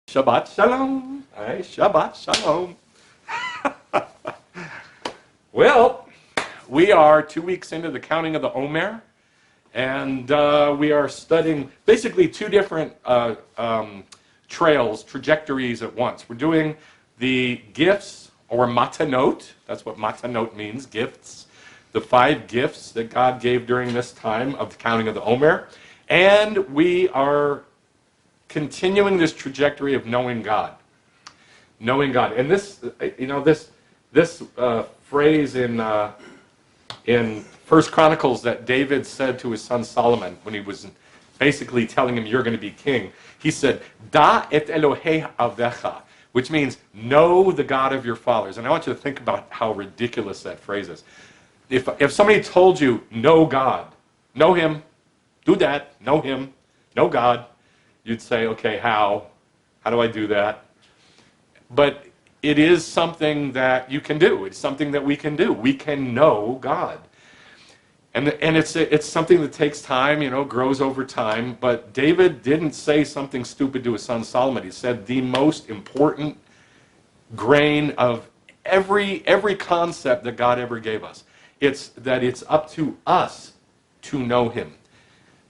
Shabbat shalom. Hey, Shabbat shalom. Well, we are 2 weeks into the counting of the Omer, and we are studying basically two different trajectories at once. We're doing the gifts, or matanot. That's what matanot means, gifts. The 5 gifts that God gave during this time of the counting of the Omer. And we are continuing this trajectory of knowing God. Knowing God. And this, this phrase in First Chronicles that David said to his son Solomon when he was basically telling him, you're going to be king. He said, Da et Elohei avecha, which means know the God of your fathers. And I want you to think about how ridiculous that phrase is. If somebody told you, know God, know him, do that, know him, know God, you'd say, okay, how? How do I do that? But it is something that you can do. It's something that we can do. We can know God. And it's something that takes time, grows over time. But David didn't say something stupid to his son Solomon. He said the most important grain of every concept that God ever gave us. It's that it's up to us to know him.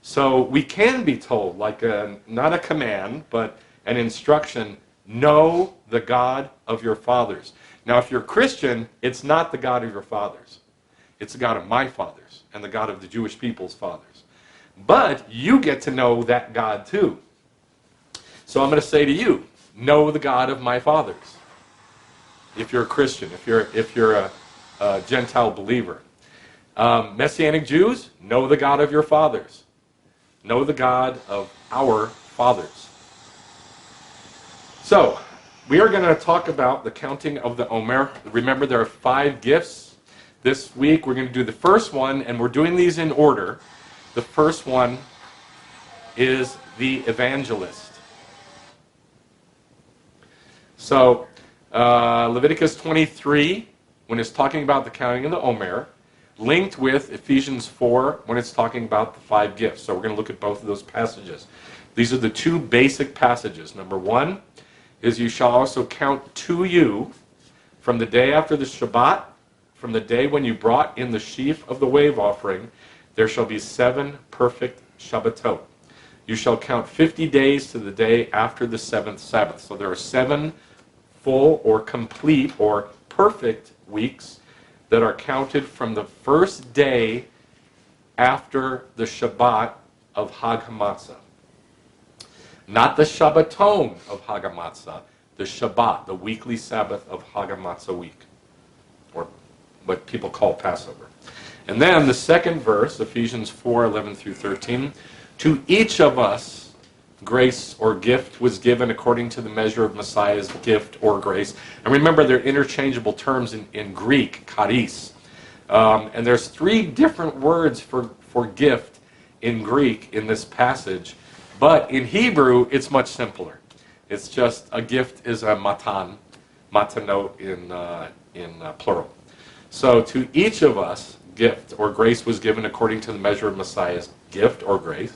So we can be told, like not a command, but an instruction, know the God of your fathers. Now, if you're a Christian, it's not the God of your fathers. It's the God of my fathers and the God of the Jewish people's fathers. But you get to know that God too. So I'm going to say to you, know the God of my fathers. If you're a Christian, if you're a Gentile believer. Messianic Jews, know the God of your fathers. Know the God of our fathers. So, we are going to talk about the counting of the Omer. Remember, there are 5 gifts. This week, we're going to do the first one, and we're doing these in order. The first one is the Evangelist. So, Leviticus 23, when it's talking about the counting of the Omer, linked with Ephesians 4 when it's talking about the 5 gifts. So we're going to look at both of those passages. These are the 2 basic passages. Number 1 is you shall also count to you from the day after the Shabbat, from the day when you brought in the sheaf of the wave offering, there shall be 7 perfect Shabbatot. You shall count 50 days to the day after the 7th Sabbath. So there are 7 full or complete or perfect weeks that are counted from the first day after the Shabbat of Hag HaMatzah. Not the Shabbaton of Hag HaMatzah, the Shabbat, the weekly Sabbath of Hag HaMatzah week, or what people call Passover. And then the second verse, Ephesians 4:11 through 13, to each of us grace or gift was given according to the measure of Messiah's gift or grace. And remember, they're interchangeable terms in Greek, charis. And there's 3 different words for gift in Greek in this passage. But in Hebrew, it's much simpler. It's just a gift is a matan, matanot in plural. So to each of us, gift or grace was given according to the measure of Messiah's gift or grace.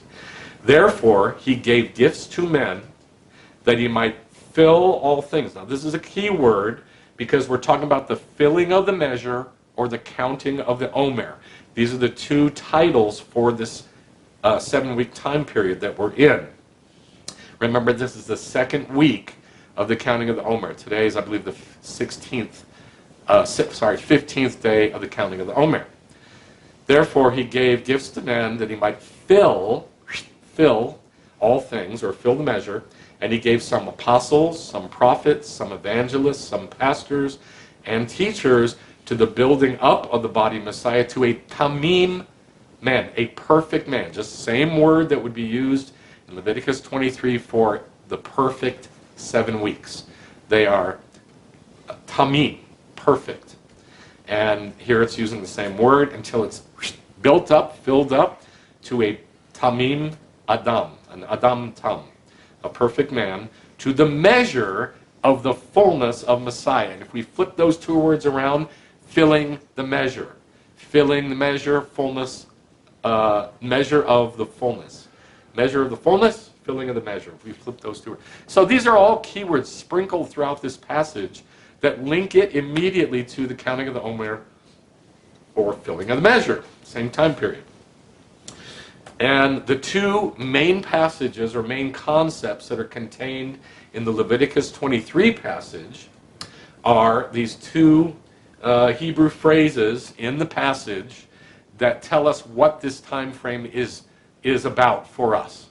Therefore, he gave gifts to men that he might fill all things. Now, this is a key word because we're talking about the filling of the measure or the counting of the Omer. These are the 2 titles for this 7-week time period that we're in. Remember, this is the 2nd week of the counting of the Omer. Today is, I believe, the 15th day of the counting of the Omer. Therefore, he gave gifts to men that he might fill all things, or fill the measure, and he gave some apostles, some prophets, some evangelists, some pastors, and teachers to the building up of the body of Messiah, to a tamim man, a perfect man. Just the same word that would be used in Leviticus 23 for the perfect 7 weeks. They are tamim, perfect. And here it's using the same word until it's built up, filled up to a tamim Adam, an Adam Tam, a perfect man, to the measure of the fullness of Messiah. And if we flip those 2 words around, filling the measure, fullness, measure of the fullness, filling of the measure. If we flip those two. So these are all keywords sprinkled throughout this passage that link it immediately to the counting of the Omer or filling of the measure, same time period. And the two main passages or main concepts that are contained in the Leviticus 23 passage are these two Hebrew phrases in the passage that tell us what this time frame is about for us.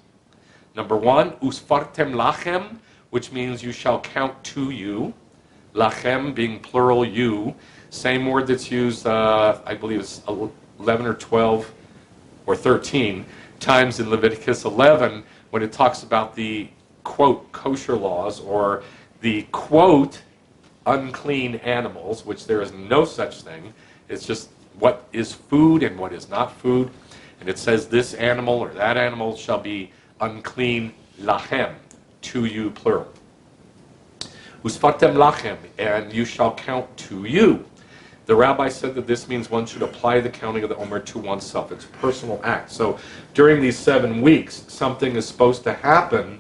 Number one, usfartem lachem, which means you shall count to you. Lachem being plural you. Same word that's used, I believe it's 11 or 12 or 13 times in Leviticus 11 when it talks about the, quote, kosher laws or the, quote, unclean animals, which there is no such thing. It's just what is food and what is not food. And it says this animal or that animal shall be unclean lachem, to you, plural. Usfatem lachem, and you shall count to you. The rabbi said that this means one should apply the counting of the Omer to oneself. It's a personal act. So during these 7 weeks, something is supposed to happen,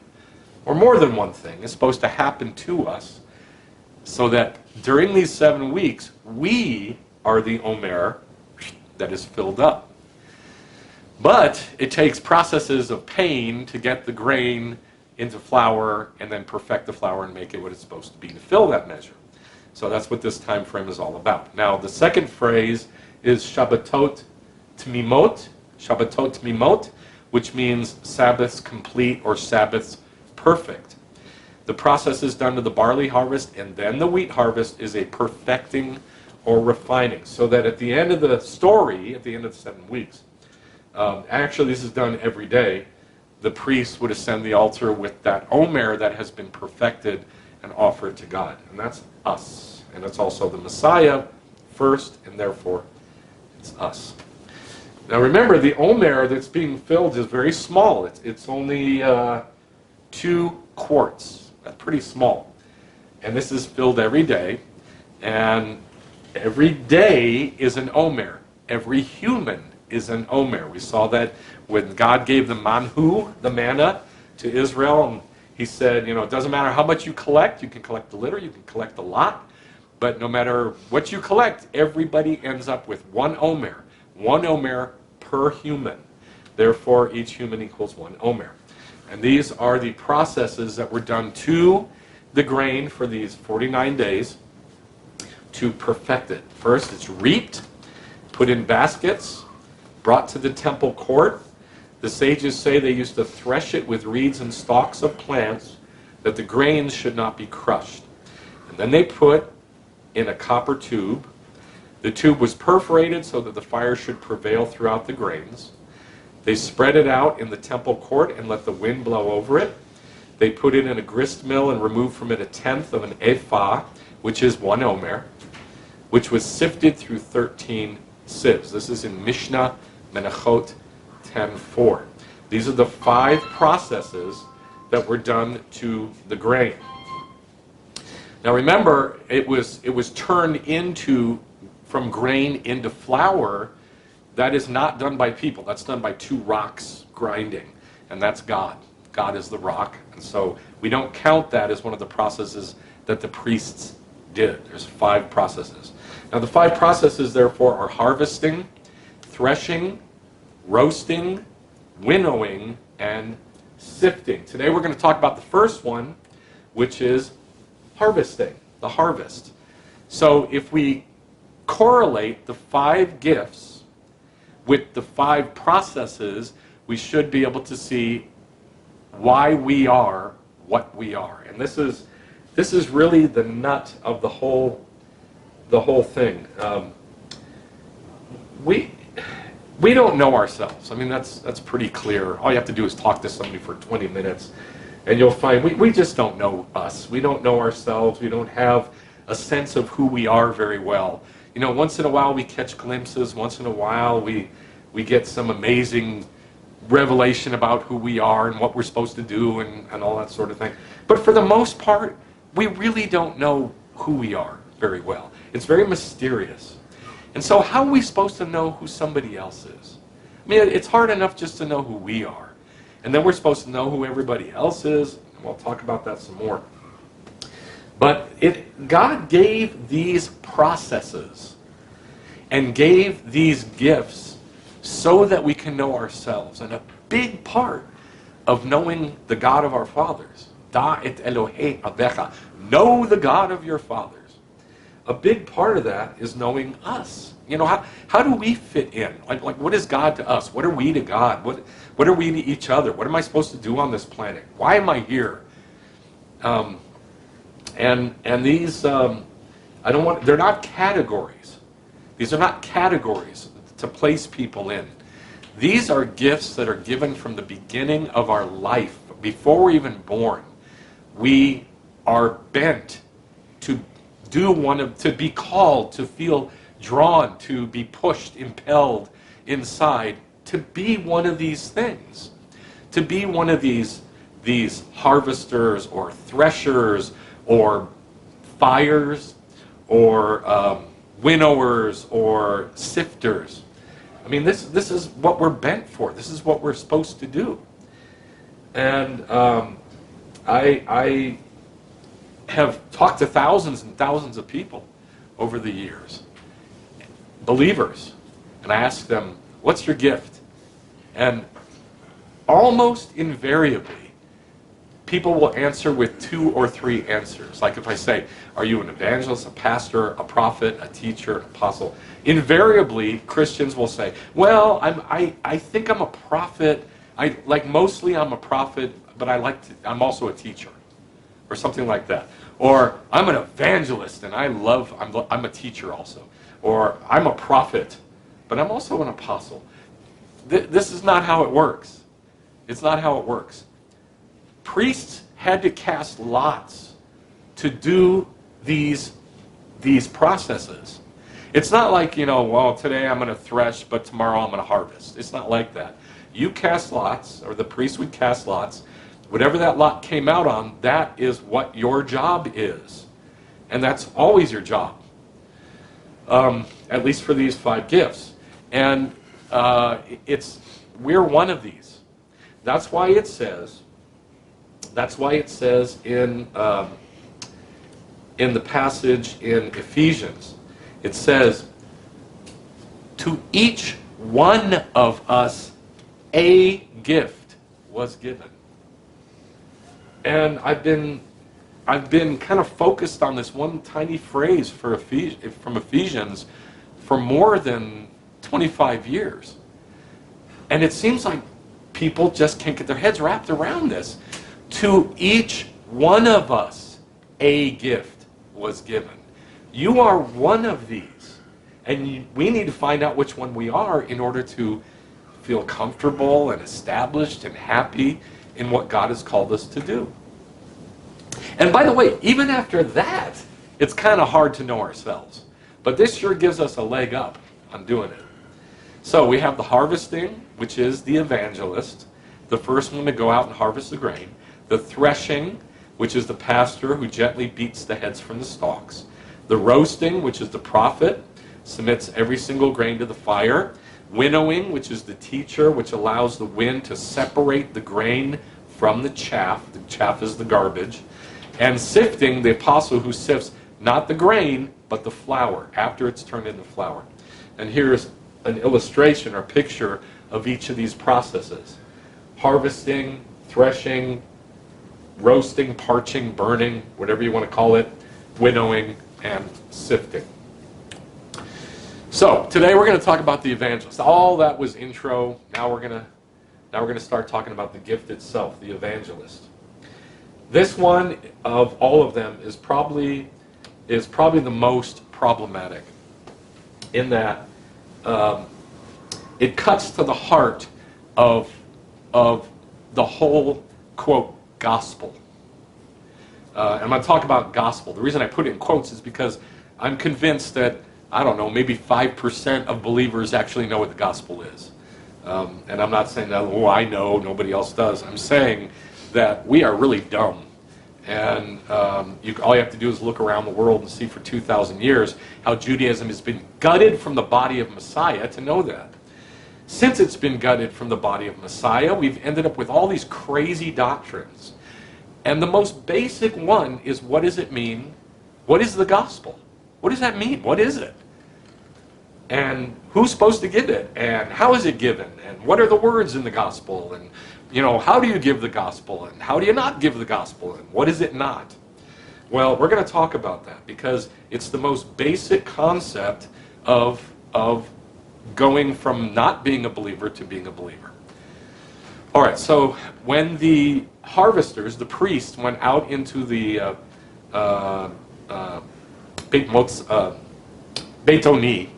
or more than one thing is supposed to happen to us, so that during these 7 weeks, we are the Omer that is filled up. But it takes processes of pain to get the grain into flour and then perfect the flour and make it what it's supposed to be to fill that measure. So that's what this time frame is all about. Now, the second phrase is Shabbatot Tmimot, which means Sabbaths complete or Sabbaths perfect. The process is done to the barley harvest, and then the wheat harvest is a perfecting or refining. So that at the end of the story, at the end of the 7 weeks, actually this is done every day, the priest would ascend the altar with that Omer that has been perfected and offer it to God. And that's us. And it's also the Messiah first, and therefore it's us. Now remember, the Omer that's being filled is very small. It's only 2 quarts. That's pretty small. And this is filled every day. And every day is an Omer. Every human is an Omer. We saw that when God gave the manhu, the manna, to Israel, and he said, it doesn't matter how much you collect can collect a little, you can collect a lot, but no matter what you collect, everybody ends up with 1 Omer per human. Therefore, each human equals 1 Omer. And these are the processes that were done to the grain for these 49 days to perfect it. First, it's reaped, put in baskets, brought to the temple court. The sages say they used to thresh it with reeds and stalks of plants, that the grains should not be crushed. And then they put in a copper tube. The tube was perforated so that the fire should prevail throughout the grains. They spread it out in the temple court and let the wind blow over it. They put it in a grist mill and removed from it 1/10 of an ephah, which is 1 Omer, which was sifted through 13 sieves. This is in Mishnah Menachot 10:4. These are the 5 processes that were done to the grain. Now remember, it was turned from grain into flour. That is not done by people. That's done by 2 rocks grinding, and that's God. God is the rock, and so we don't count that as one of the processes that the priests did. There's 5 processes. Now the 5 processes, therefore, are harvesting, threshing, roasting, winnowing, and sifting. Today we're going to talk about the first one, which is harvesting, the harvest. So if we correlate the 5 gifts with the 5 processes, we should be able to see why we are what we are. And this is really the nut of the whole thing. We don't know ourselves. I mean, that's pretty clear. All you have to do is talk to somebody for 20 minutes, and you'll find we just don't know us. We don't know ourselves. We don't have a sense of who we are very well. Once in a while we catch glimpses. Once in a while we get some amazing revelation about who we are and what we're supposed to do and all that sort of thing. But for the most part, we really don't know who we are very well. It's very mysterious. And so how are we supposed to know who somebody else is? I mean, it's hard enough just to know who we are. And then we're supposed to know who everybody else is, and we'll talk about that some more. But God gave these processes and gave these gifts so that we can know ourselves. And a big part of knowing the God of our fathers, Da et Elohei Avecha, know the God of your fathers. A big part of that is knowing us. You know, how do we fit in? Like what is God to us? What are we to God? What are we to each other? What am I supposed to do on this planet? Why am I here? And these, they're not categories. These are not categories to place people in. These are gifts that are given from the beginning of our life. Before we're even born, we are bent to to be called, to feel drawn, to be pushed, impelled inside, to be one of these things. To be one of these harvesters or threshers or fires or winnowers or sifters. I mean, this is what we're bent for. This is what we're supposed to do. And I have talked to thousands and thousands of people over the years, believers, and I ask them, what's your gift? And almost invariably, people will answer with 2 or 3 answers. Like if I say, are you an evangelist, a pastor, a prophet, a teacher, an apostle? Invariably, Christians will say, well, I think I'm a prophet. Mostly I'm a prophet, but I'm also a teacher, or something like that. Or I'm an evangelist, and I'm a teacher also. Or I'm a prophet, but I'm also an apostle. This is not how it works. It's not how it works. Priests had to cast lots to do these processes. It's not like, well, today I'm going to thresh, but tomorrow I'm going to harvest. It's not like that. You cast lots, or the priest would cast lots. Whatever that lot came out on, that is what your job is. And that's always your job. At least for these 5 gifts. And we're one of these. That's why it says in the passage in Ephesians, it says, to each one of us a gift was given. And I've been kind of focused on this one tiny phrase from Ephesians for more than 25 years. And it seems like people just can't get their heads wrapped around this. To each one of us, a gift was given. You are one of these. And we need to find out which one we are in order to feel comfortable and established and happy in what God has called us to do. And by the way, even after that, it's kind of hard to know ourselves. But this sure gives us a leg up on doing it. So we have the harvesting, which is the evangelist, the first one to go out and harvest the grain. The threshing, which is the pastor who gently beats the heads from the stalks. The roasting, which is the prophet, submits every single grain to the fire. Winnowing, which is the teacher, which allows the wind to separate the grain from the chaff. The chaff is the garbage. And sifting, the apostle who sifts not the grain, but the flour, after it's turned into flour. And here's an illustration or picture of each of these processes. Harvesting, threshing, roasting, parching, burning, whatever you want to call it, winnowing, and sifting. So today we're going to talk about the evangelist. All that was intro. Now we're going to start talking about the gift itself, the evangelist. This one of all of them is probably the most problematic, in that it cuts to the heart of the whole, quote, gospel. And I'm going to talk about gospel. The reason I put it in quotes is because I'm convinced that, I don't know, maybe 5% of believers actually know what the gospel is. And I'm not saying that, oh, I know, nobody else does. I'm saying that we are really dumb. And all you have to do is look around the world and see for 2,000 years how Judaism has been gutted from the body of Messiah to know that. since it's been gutted from the body of Messiah, we've ended up with all these crazy doctrines. And the most basic one is, what does it mean? What is the gospel? What does that mean? What is it? And who's supposed to give it? And how is it given? And what are the words in the gospel? And, how do you give the gospel? And how do you not give the gospel? And what is it not? Well, we're going to talk about that because it's the most basic concept of going from not being a believer to being a believer. All right, so when the harvesters, the priests, went out into the Beitoni.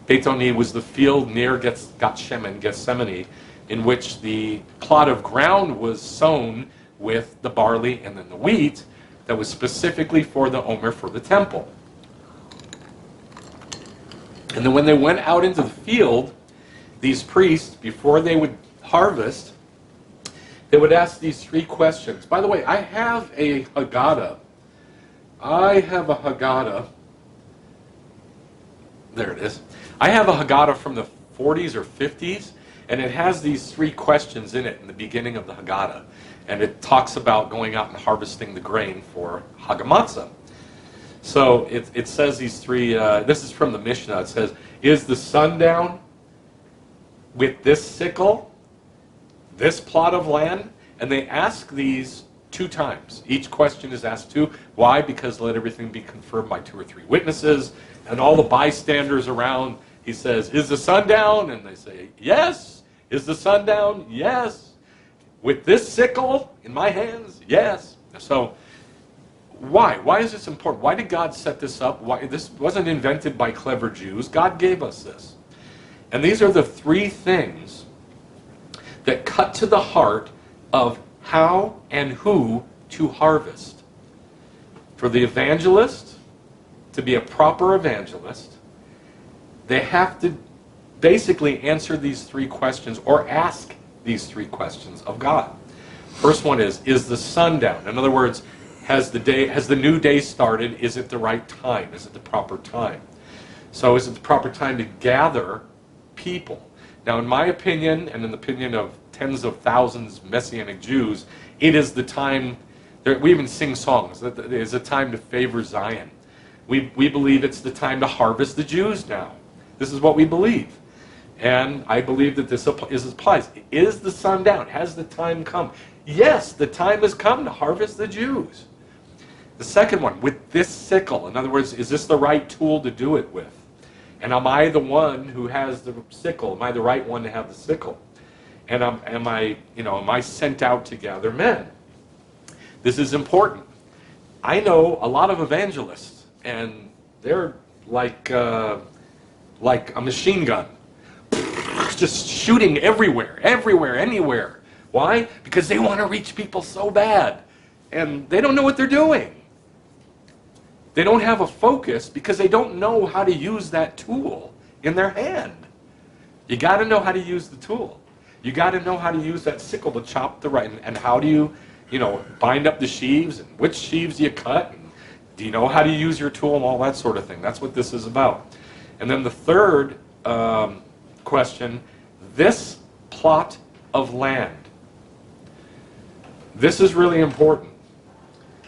Beitoni was the field near Gethsemane, in which the plot of ground was sown with the barley and then the wheat that was specifically for the Omer, for the temple. And then when they went out into the field, these priests, before they would harvest, they would ask these three questions. By the way, I have a Haggadah. There it is. I have a Haggadah from the 40s or 50s, and it has these three questions in it in the beginning of the Haggadah. And it talks about going out and harvesting the grain for Hagamatzah. So it says these three, this is from the Mishnah. It says, is the sun down with this sickle, this plot of land? And they ask these 2 times. Each question is asked 2. Why? Because let everything be confirmed by 2 or 3 witnesses. And all the bystanders around, he says, is the sun down? And they say, yes. Is the sun down? Yes. With this sickle in my hands? Yes. So, why? Why is this important? Why did God set this up? Why? This wasn't invented by clever Jews. God gave us this. And these are the 3 things that cut to the heart of how and who to harvest. For the evangelist to be a proper evangelist, they have to basically answer these 3 questions or ask these 3 questions of God. First one is the sun down? In other words, has the new day started? Is it the right time? Is it the proper time? So is it the proper time to gather people? Now, in my opinion, and in the opinion of tens of thousands of Messianic Jews, it is the time, we even sing songs, that it is a time to favor Zion. We believe it's the time to harvest the Jews now. This is what we believe. And I believe that this applies. Is the sun down? Has the time come? Yes, the time has come to harvest the Jews. The second one, with this sickle. In other words, is this the right tool to do it with? And am I the one who has the sickle? Am I the right one to have the sickle? And am I sent out to gather men? This is important. I know a lot of evangelists, and they're like a machine gun. Just shooting everywhere, anywhere. Why? Because they want to reach people so bad. And they don't know what they're doing. They don't have a focus because they don't know how to use that tool in their hand. You got to know how to use the tool. You got to know how to use that sickle to chop the right. And how do you bind up the sheaves? And which sheaves do you cut? And do you know how to use your tool and all that sort of thing? That's what this is about. And then the third question, this plot of land. This is really important.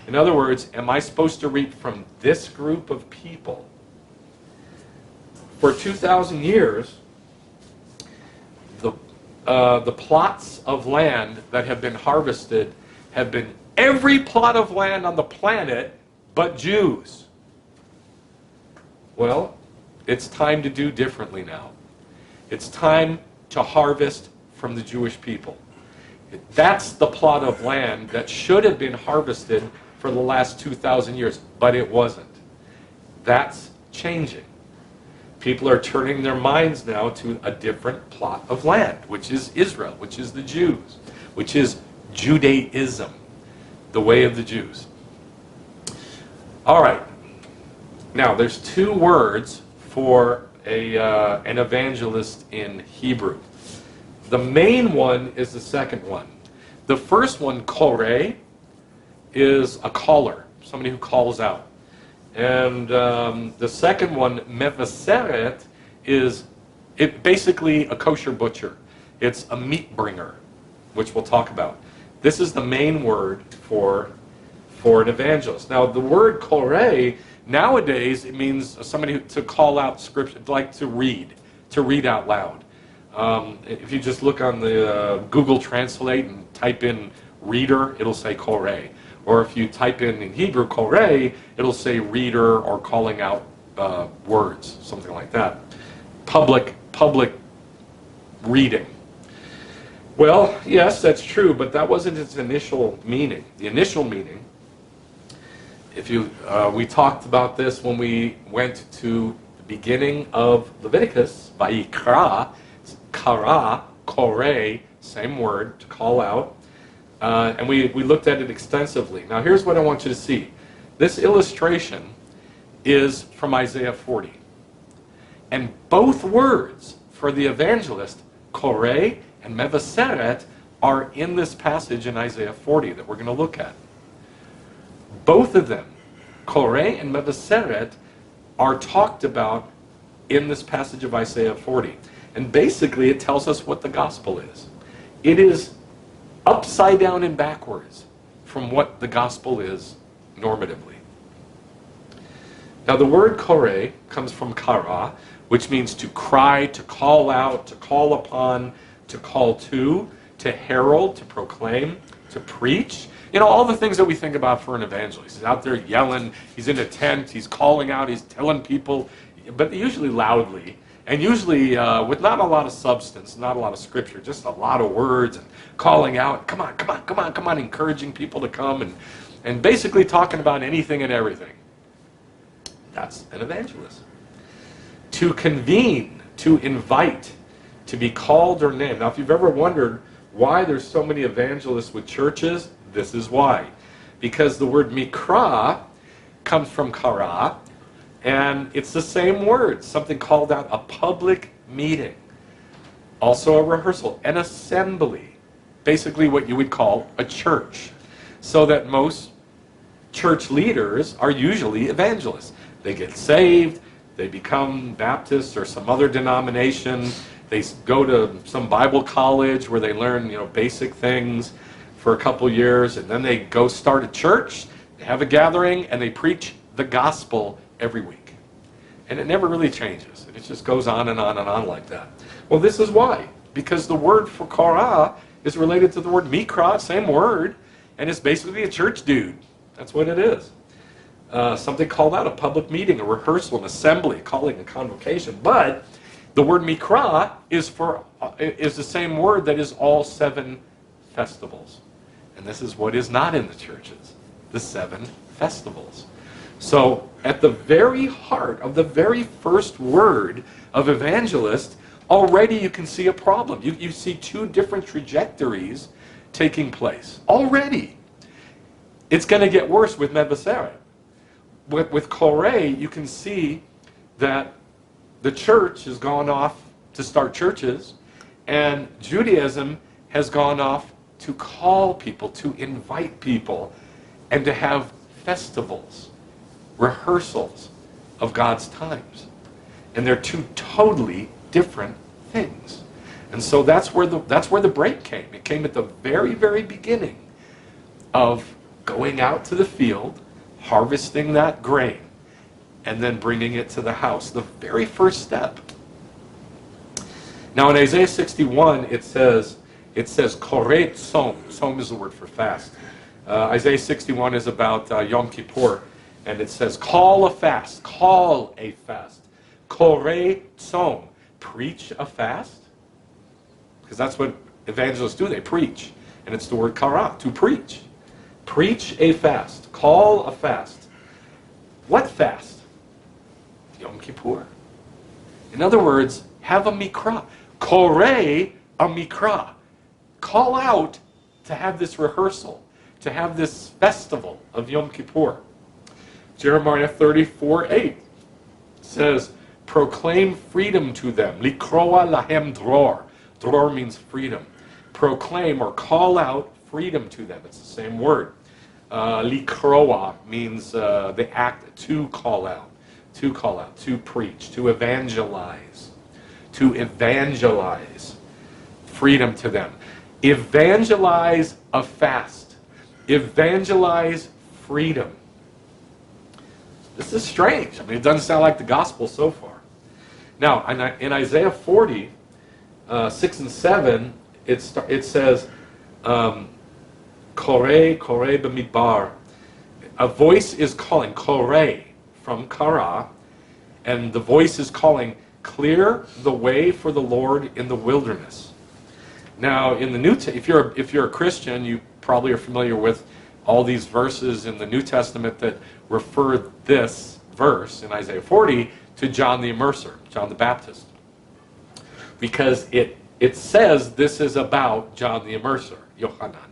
In other words, am I supposed to reap from this group of people? For 2,000 years, the plots of land that have been harvested have been every plot of land on the planet but Jews. Well, it's time to do differently now. It's time to harvest from the Jewish people. That's the plot of land that should have been harvested for the last 2,000 years, but it wasn't. That's changing. People are turning their minds now to a different plot of land, which is Israel, which is the Jews, which is Judaism, the way of the Jews. All right. Now, there's 2 words for an evangelist in Hebrew. The main one is the second one. The first one, koreh, is a caller, somebody who calls out. And the second one, mevaseret, is It basically a kosher butcher. It's a meat bringer, which we'll talk about. This is the main word for an evangelist. Now, the word koreh, nowadays, it means somebody to call out scripture, like to read out loud. If you just look on the Google Translate and type in reader, it'll say koreh. Or if you type in Hebrew koreh, it'll say reader or calling out words, something like that. Public reading. Well, yes, that's true, but that wasn't its initial meaning. The initial meaning, if you, we talked about this when we went to the beginning of Leviticus, Vayikra, kara, koreh, same word, to call out, and we looked at it extensively. Now here's what I want you to see. This illustration is from Isaiah 40. And both words for the evangelist, koreh and mevaseret, are in this passage in Isaiah 40 that we're going to look at. Both of them, koreh and mevaseret, are talked about in this passage of Isaiah 40. And basically it tells us what the gospel is. It is upside down and backwards from what the gospel is normatively. Now the word koreh comes from kara, which means to cry, to call out, to call upon, to call to herald, to proclaim, to preach. You know, all the things that we think about for an evangelist. He's out there yelling, he's in a tent, he's calling out, he's telling people, but usually loudly, and usually with not a lot of substance, not a lot of scripture, just a lot of words and calling out, come on, come on, come on, come on, encouraging people to come and basically talking about anything and everything. That's an evangelist. To convene, to invite, to be called or named. Now, if you've ever wondered why there's so many evangelists with churches, this is why. Because the word mikra comes from kara, and it's the same word, something called out, a public meeting. Also a rehearsal, an assembly. Basically what you would call a church. So that most church leaders are usually evangelists. They get saved, they become Baptists or some other denomination, they go to some Bible college where they learn, basic things for a couple years, and then they go start a church, they have a gathering, and they preach the gospel every week. And it never really changes. It just goes on and on and on like that. Well, this is why. Because the word for korah is related to the word mikra, same word, and it's basically a church dude. That's what it is. Something called out, a public meeting, a rehearsal, an assembly, calling a convocation. But the word mikra is the same word that is all 7 festivals. And this is what is not in the churches, the 7 festivals. So at the very heart of the very first word of evangelist, already you can see a problem. You see 2 different trajectories taking place. Already. It's going to get worse with mevaseret. With koreh, you can see that the church has gone off to start churches, and Judaism has gone off to call people, to invite people, and to have festivals, rehearsals of God's times. And they're 2 totally different things. And so that's where the break came. It came at the very, very beginning of going out to the field, harvesting that grain, and then bringing it to the house. The very first step. Now in Isaiah 61, it says, koreh tzom. Tzom is the word for fast. Isaiah 61 is about Yom Kippur, and it says, call a fast. Call a fast. Koreh tzom. Preach a fast. Because that's what evangelists do. They preach. And it's the word kara, to preach. Preach a fast. Call a fast. What fast? Yom Kippur. In other words, have a mikra. Koreh a mikra. Call out to have this rehearsal, to have this festival of Yom Kippur. Jeremiah 34:8 says, proclaim freedom to them. Likroa lahem dror. Dror means freedom. Proclaim or call out freedom to them. It's the same word. Likroa means the act to call out, to preach, to evangelize, to evangelize. Freedom to them. Evangelize a fast. Evangelize freedom. This is strange. I mean, it doesn't sound like the gospel so far. Now, in Isaiah 40, 6 and 7, it says, Koreh, Koreh b'midbar. A voice is calling, Koreh, from Kara, and the voice is calling, clear the way for the Lord in the wilderness. Now, in the if you're a Christian, you probably are familiar with all these verses in the New Testament that refer this verse in Isaiah 40 to John the Immerser, John the Baptist, because it says this is about John the Immerser, Yochanan,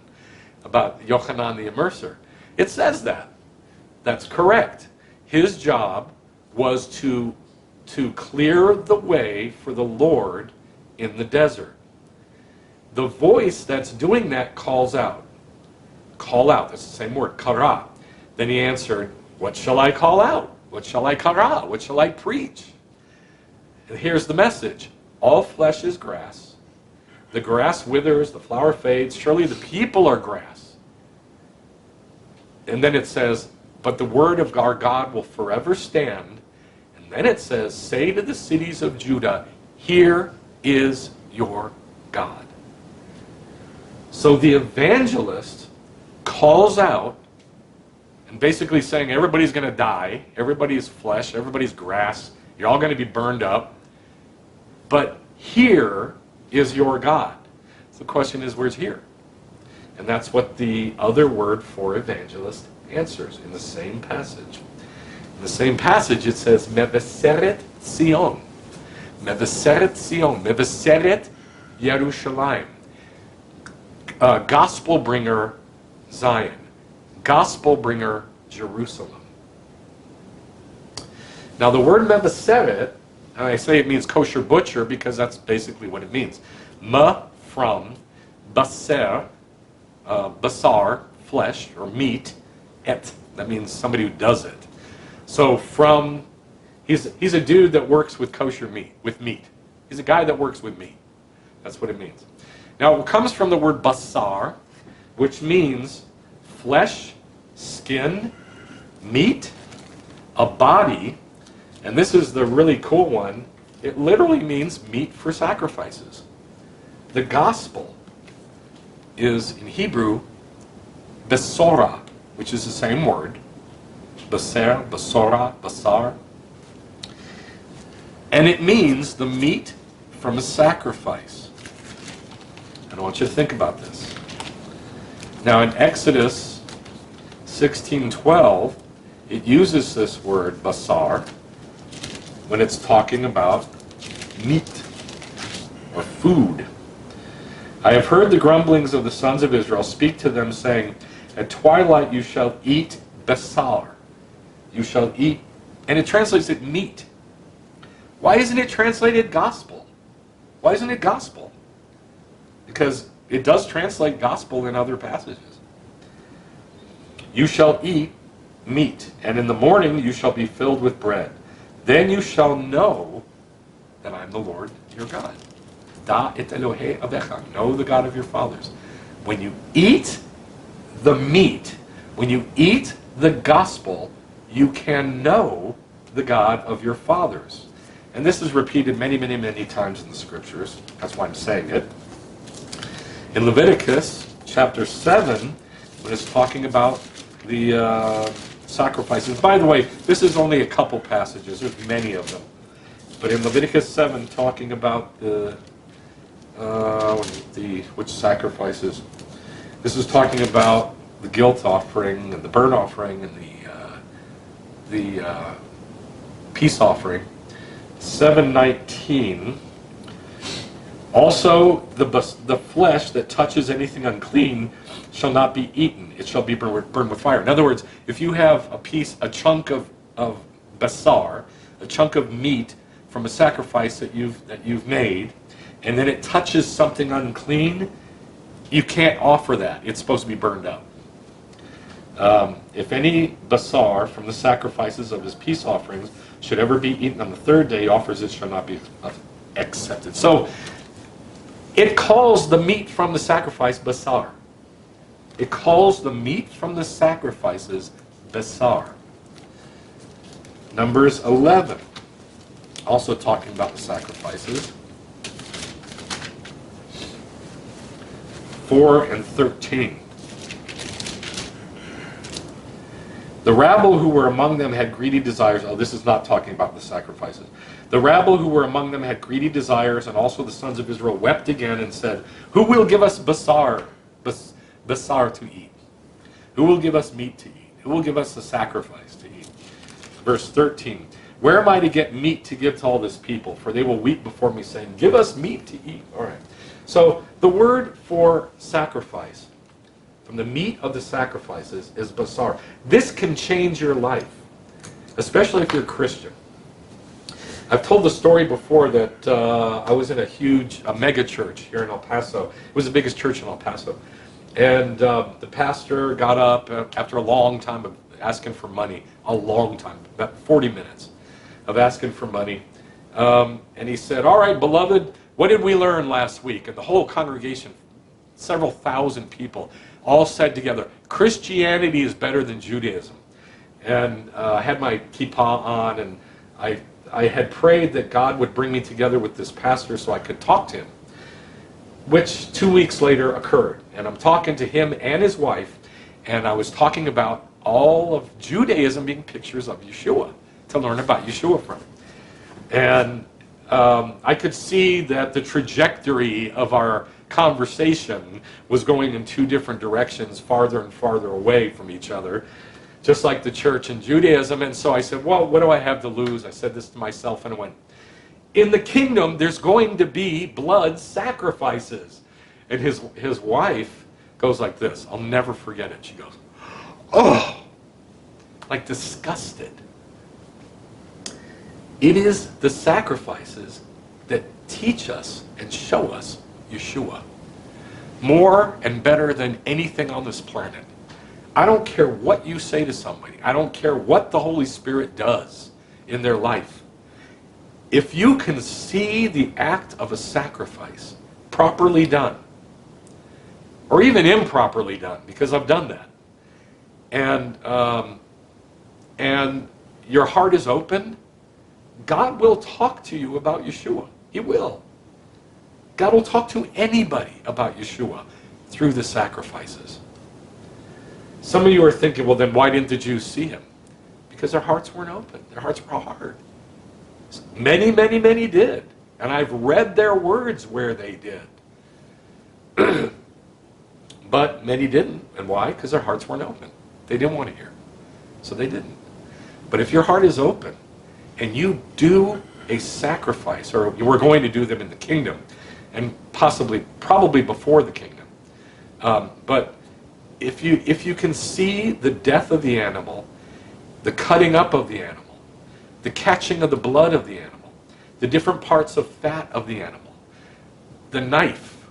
about Yochanan the Immerser. It says that. That's correct. His job was to clear the way for the Lord in the desert. The voice that's doing that calls out. Call out. That's the same word, kara. Then he answered, what shall I call out? What shall I kara? What shall I preach? And here's the message. All flesh is grass. The grass withers, the flower fades. Surely the people are grass. And then it says, but the word of our God will forever stand. And then it says, say to the cities of Judah, here is your God. So the evangelist calls out and basically saying everybody's going to die, everybody's flesh, everybody's grass, you're all going to be burned up, but here is your God. So the question is, where's here? And that's what the other word for evangelist answers in the same passage. In the same passage it says, mevaseret Tzion. Mevaseret Tzion. Mevaseret Yerushalayim. Gospel bringer Zion. Gospel bringer Jerusalem. Now the word mevaseret, and I say it means kosher butcher because that's basically what it means. From, baser, basar, flesh or meat, et, that means somebody who does it. So from, he's a dude that works with kosher meat, with meat. He's a guy that works with meat. That's what it means. Now it comes from the word basar, which means flesh, skin, meat, a body, and this is the really cool one, it literally means meat for sacrifices. The gospel is, in Hebrew, besora, which is the same word, beser, besora, basar, and it means the meat from a sacrifice. And I want you to think about this. Now in Exodus 16:12, it uses this word basar when it's talking about meat or food. I have heard the grumblings of the sons of Israel. Speak to them, saying, at twilight you shall eat basar. You shall eat, and it translates it meat. Why isn't it translated gospel? Why isn't it gospel? Because it does translate gospel in other passages. You shall eat meat, and in the morning you shall be filled with bread. Then you shall know that I am the Lord your God. Da et Elohei avecha. Know the God of your fathers. When you eat the meat, when you eat the gospel, you can know the God of your fathers. And this is repeated many, many, many times in the scriptures. That's why I'm saying it. In Leviticus chapter 7, when it's talking about the sacrifices. By the way, this is only a couple passages. There's many of them. But in Leviticus 7, talking about which sacrifices? This is talking about the guilt offering and the burnt offering and the peace offering. 7:19. Also, the flesh that touches anything unclean shall not be eaten. It shall be burned with fire. In other words, if you have a chunk of basar, a chunk of meat from a sacrifice that you've made, and then it touches something unclean, you can't offer that. It's supposed to be burned up. If any basar from the sacrifices of his peace offerings should ever be eaten on the third day, he offers it shall not be accepted. So it calls the meat from the sacrifice basar. It calls the meat from the sacrifices basar. Numbers 11, also talking about the sacrifices. 4 and 13. The rabble who were among them had greedy desires. Oh, this is not talking about the sacrifices. The rabble who were among them had greedy desires, and also the sons of Israel wept again and said, "Who will give us basar to eat? Who will give us meat to eat? Who will give us a sacrifice to eat?" Verse 13. "Where am I to get meat to give to all this people? For they will weep before me, saying, 'Give us meat to eat.'" All right. So the word for sacrifice, from the meat of the sacrifices, is basar. This can change your life, especially if you're a Christian. I've told the story before that I was in a mega church here in El Paso. It was the biggest church in El Paso. And the pastor got up after a long time of asking for money, a long time, about 40 minutes of asking for money. And he said, "All right, beloved, what did we learn last week?" And the whole congregation, several thousand people, all said together, "Christianity is better than Judaism." And I had my kippah on, and I had prayed that God would bring me together with this pastor so I could talk to him, which 2 weeks later occurred. And I'm talking to him and his wife, and I was talking about all of Judaism being pictures of Yeshua, to learn about Yeshua from. And I could see that the trajectory of our conversation was going in two different directions, farther and farther away from each other, just like the church and Judaism. And so I said, "Well, what do I have to lose?" I said this to myself, and I went, "In the kingdom, there's going to be blood sacrifices." And his wife goes like this. I'll never forget it. She goes, "Oh," like disgusted. It is the sacrifices that teach us and show us Yeshua more and better than anything on this planet. I don't care what you say to somebody. I don't care what the Holy Spirit does in their life. If you can see the act of a sacrifice properly done, or even improperly done, because I've done that, and your heart is open, God will talk to you about Yeshua. He will. God will talk to anybody about Yeshua through the sacrifices. Some of you are thinking, well, then why didn't the Jews see him? Because their hearts weren't open. Their hearts were hard. Many, many, many did. And I've read their words where they did. But many didn't. And why? Because their hearts weren't open. They didn't want to hear. So they didn't. But if your heart is open, and you do a sacrifice, or we're going to do them in the kingdom, and probably before the kingdom. But if you can see the death of the animal, the cutting up of the animal, the catching of the blood of the animal, the different parts of fat of the animal, the knife,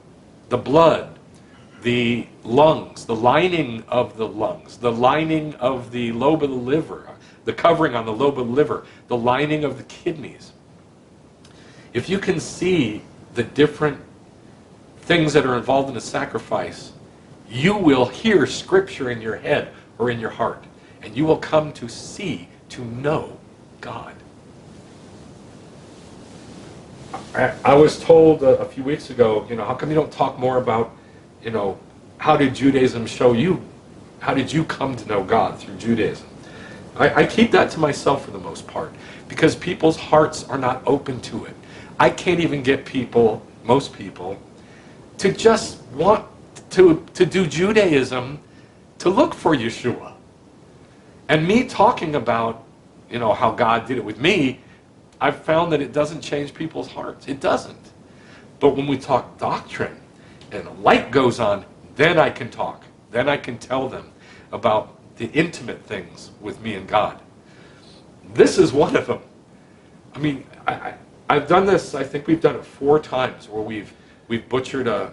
the blood, the lungs, the lining of the lungs, the lining of the lobe of the liver, the covering on the lobe of the liver, the lining of the kidneys. If you can see the different things that are involved in a sacrifice, you will hear Scripture in your head or in your heart, and you will come to see, to know God. I was told a few weeks ago, how come you don't talk more about, how did Judaism show you? How did you come to know God through Judaism? I keep that to myself for the most part, because people's hearts are not open to it. I can't even get most people, to just want to do Judaism, to look for Yeshua. And me talking about, how God did it with me, I've found that it doesn't change people's hearts. It doesn't. But when we talk doctrine, and a light goes on, then I can talk. Then I can tell them about the intimate things with me and God. This is one of them. I mean, I've done this, I think we've done it 4 times, where we've butchered a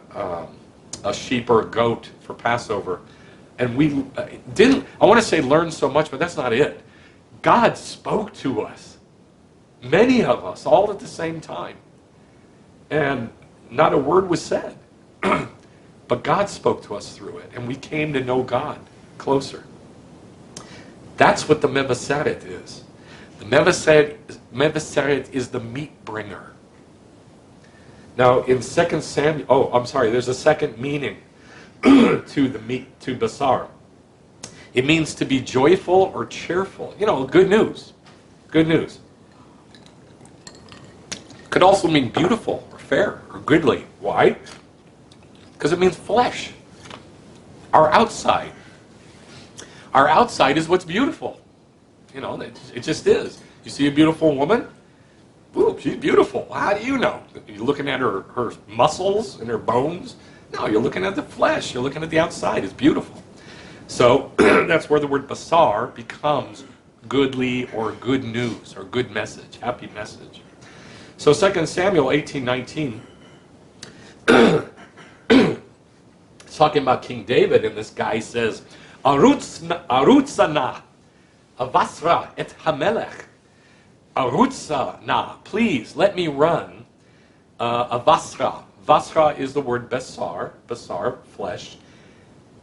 sheep or a goat for Passover. And we didn't, I want to say learn so much, but that's not it. God spoke to us. Many of us, all at the same time. And not a word was said. But God spoke to us through it, and we came to know God closer. That's what the mevaseret is. The mevaseret is the meat bringer. Now, in 2 Samuel, there's a second meaning to the meat, to basar. It means to be joyful or cheerful. Good news. Good news. Could also mean beautiful or fair or goodly. Why? Because it means flesh. Our outside. Our outside is what's beautiful. It just is. You see a beautiful woman? Ooh, she's beautiful. How do you know? You're looking at her muscles and her bones? No, you're looking at the flesh. You're looking at the outside. It's beautiful. So that's where the word basar becomes goodly or good news or good message, happy message. So 2 Samuel 18:19, it's talking about King David, and this guy says, Arutzana, avasra et hamelech. Arutzana, please, let me run. Avasra. Vasra is the word basar, flesh.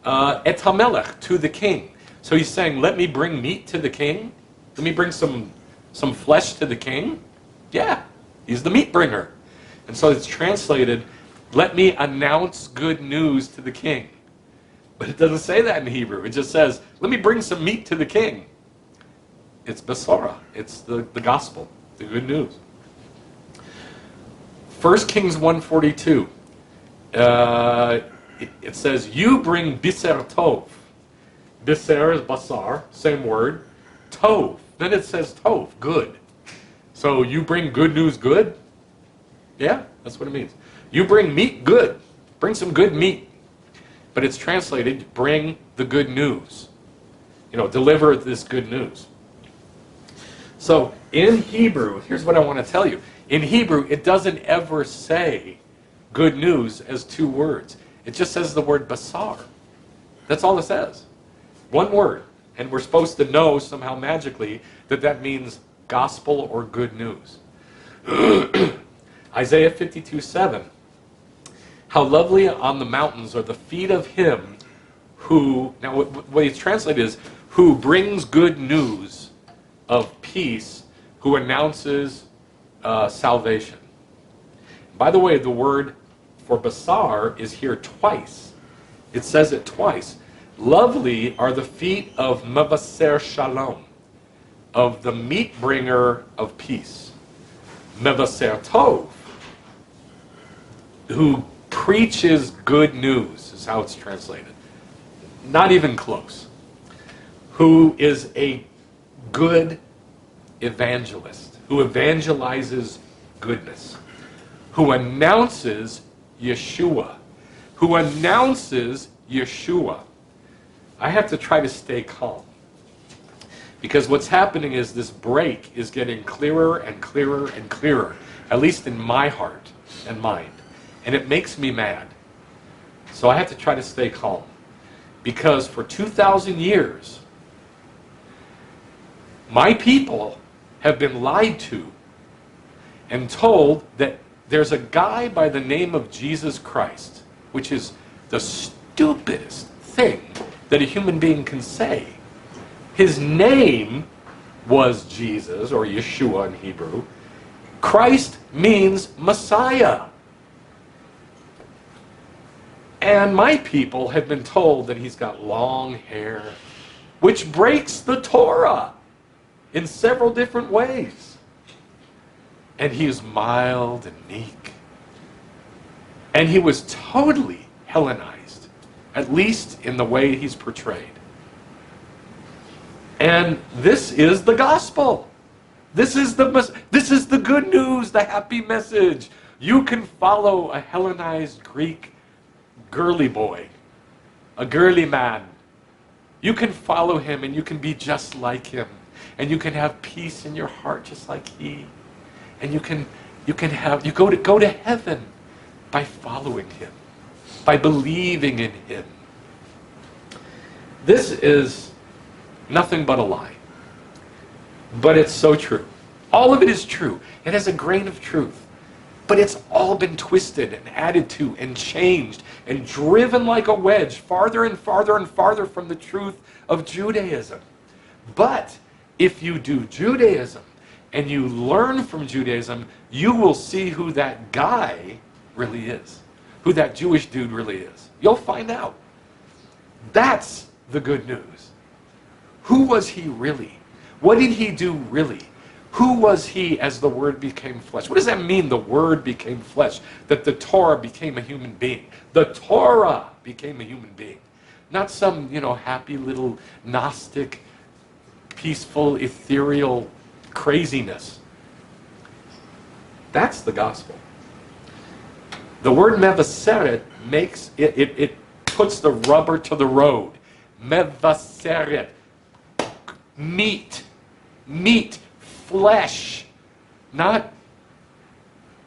Et hamelech, to the king. So he's saying, let me bring meat to the king? Let me bring some flesh to the king? Yeah, he's the meat bringer. And so it's translated, let me announce good news to the king. But it doesn't say that in Hebrew. It just says, let me bring some meat to the king. It's basara. It's the gospel, the good news. 1 Kings 1:42. It says, you bring biser tov. Biser is basar, same word. Tov. Then it says tov, good. So you bring good news good? Yeah, that's what it means. You bring meat good. Bring some good meat. But it's translated, bring the good news. Deliver this good news. So in Hebrew, here's what I want to tell you. In Hebrew, it doesn't ever say good news as two words. It just says the word basar. That's all it says. One word. And we're supposed to know somehow magically that means gospel or good news. Isaiah 52:7. How lovely on the mountains are the feet of him who, now what he's translated is, who brings good news of peace, who announces salvation. By the way, the word for basar is here twice. It says it twice. Lovely are the feet of mevaseret shalom, of the meat bringer of peace. Mevaseret tov, who preaches good news, is how it's translated. Not even close. Who is a good evangelist, who evangelizes goodness, who announces Yeshua, who announces Yeshua. I have to try to stay calm, because what's happening is this break is getting clearer and clearer and clearer, at least in my heart and mind, and it makes me mad. So I have to try to stay calm, because for 2,000 years my people have been lied to and told that there's a guy by the name of Jesus Christ, which is the stupidest thing that a human being can say. His name was Jesus, or Yeshua in Hebrew. Christ means Messiah. And my people have been told that he's got long hair, which breaks the Torah in several different ways. And he is mild and meek. And he was totally Hellenized, at least in the way he's portrayed. And this is the gospel. This is the good news, the happy message. You can follow a Hellenized Greek girly boy, a girly man. You can follow him and you can be just like him. And you can have peace in your heart just like he. And you go to heaven by following him, by believing in him. This is nothing but a lie. But it's so true. All of it is true. It has a grain of truth. But it's all been twisted and added to and changed and driven like a wedge farther and farther and farther from the truth of Judaism. But if you do Judaism and you learn from Judaism, you will see who that guy really is, who that Jewish dude really is. You'll find out. That's the good news. Who was he really? What did he do really? Who was he as the Word became flesh? What does that mean, the Word became flesh? That the Torah became a human being. The Torah became a human being. Not some, happy little Gnostic, peaceful, ethereal craziness. That's the gospel. The word mevaseret makes it puts the rubber to the road. Mevaseret. Meat, flesh, not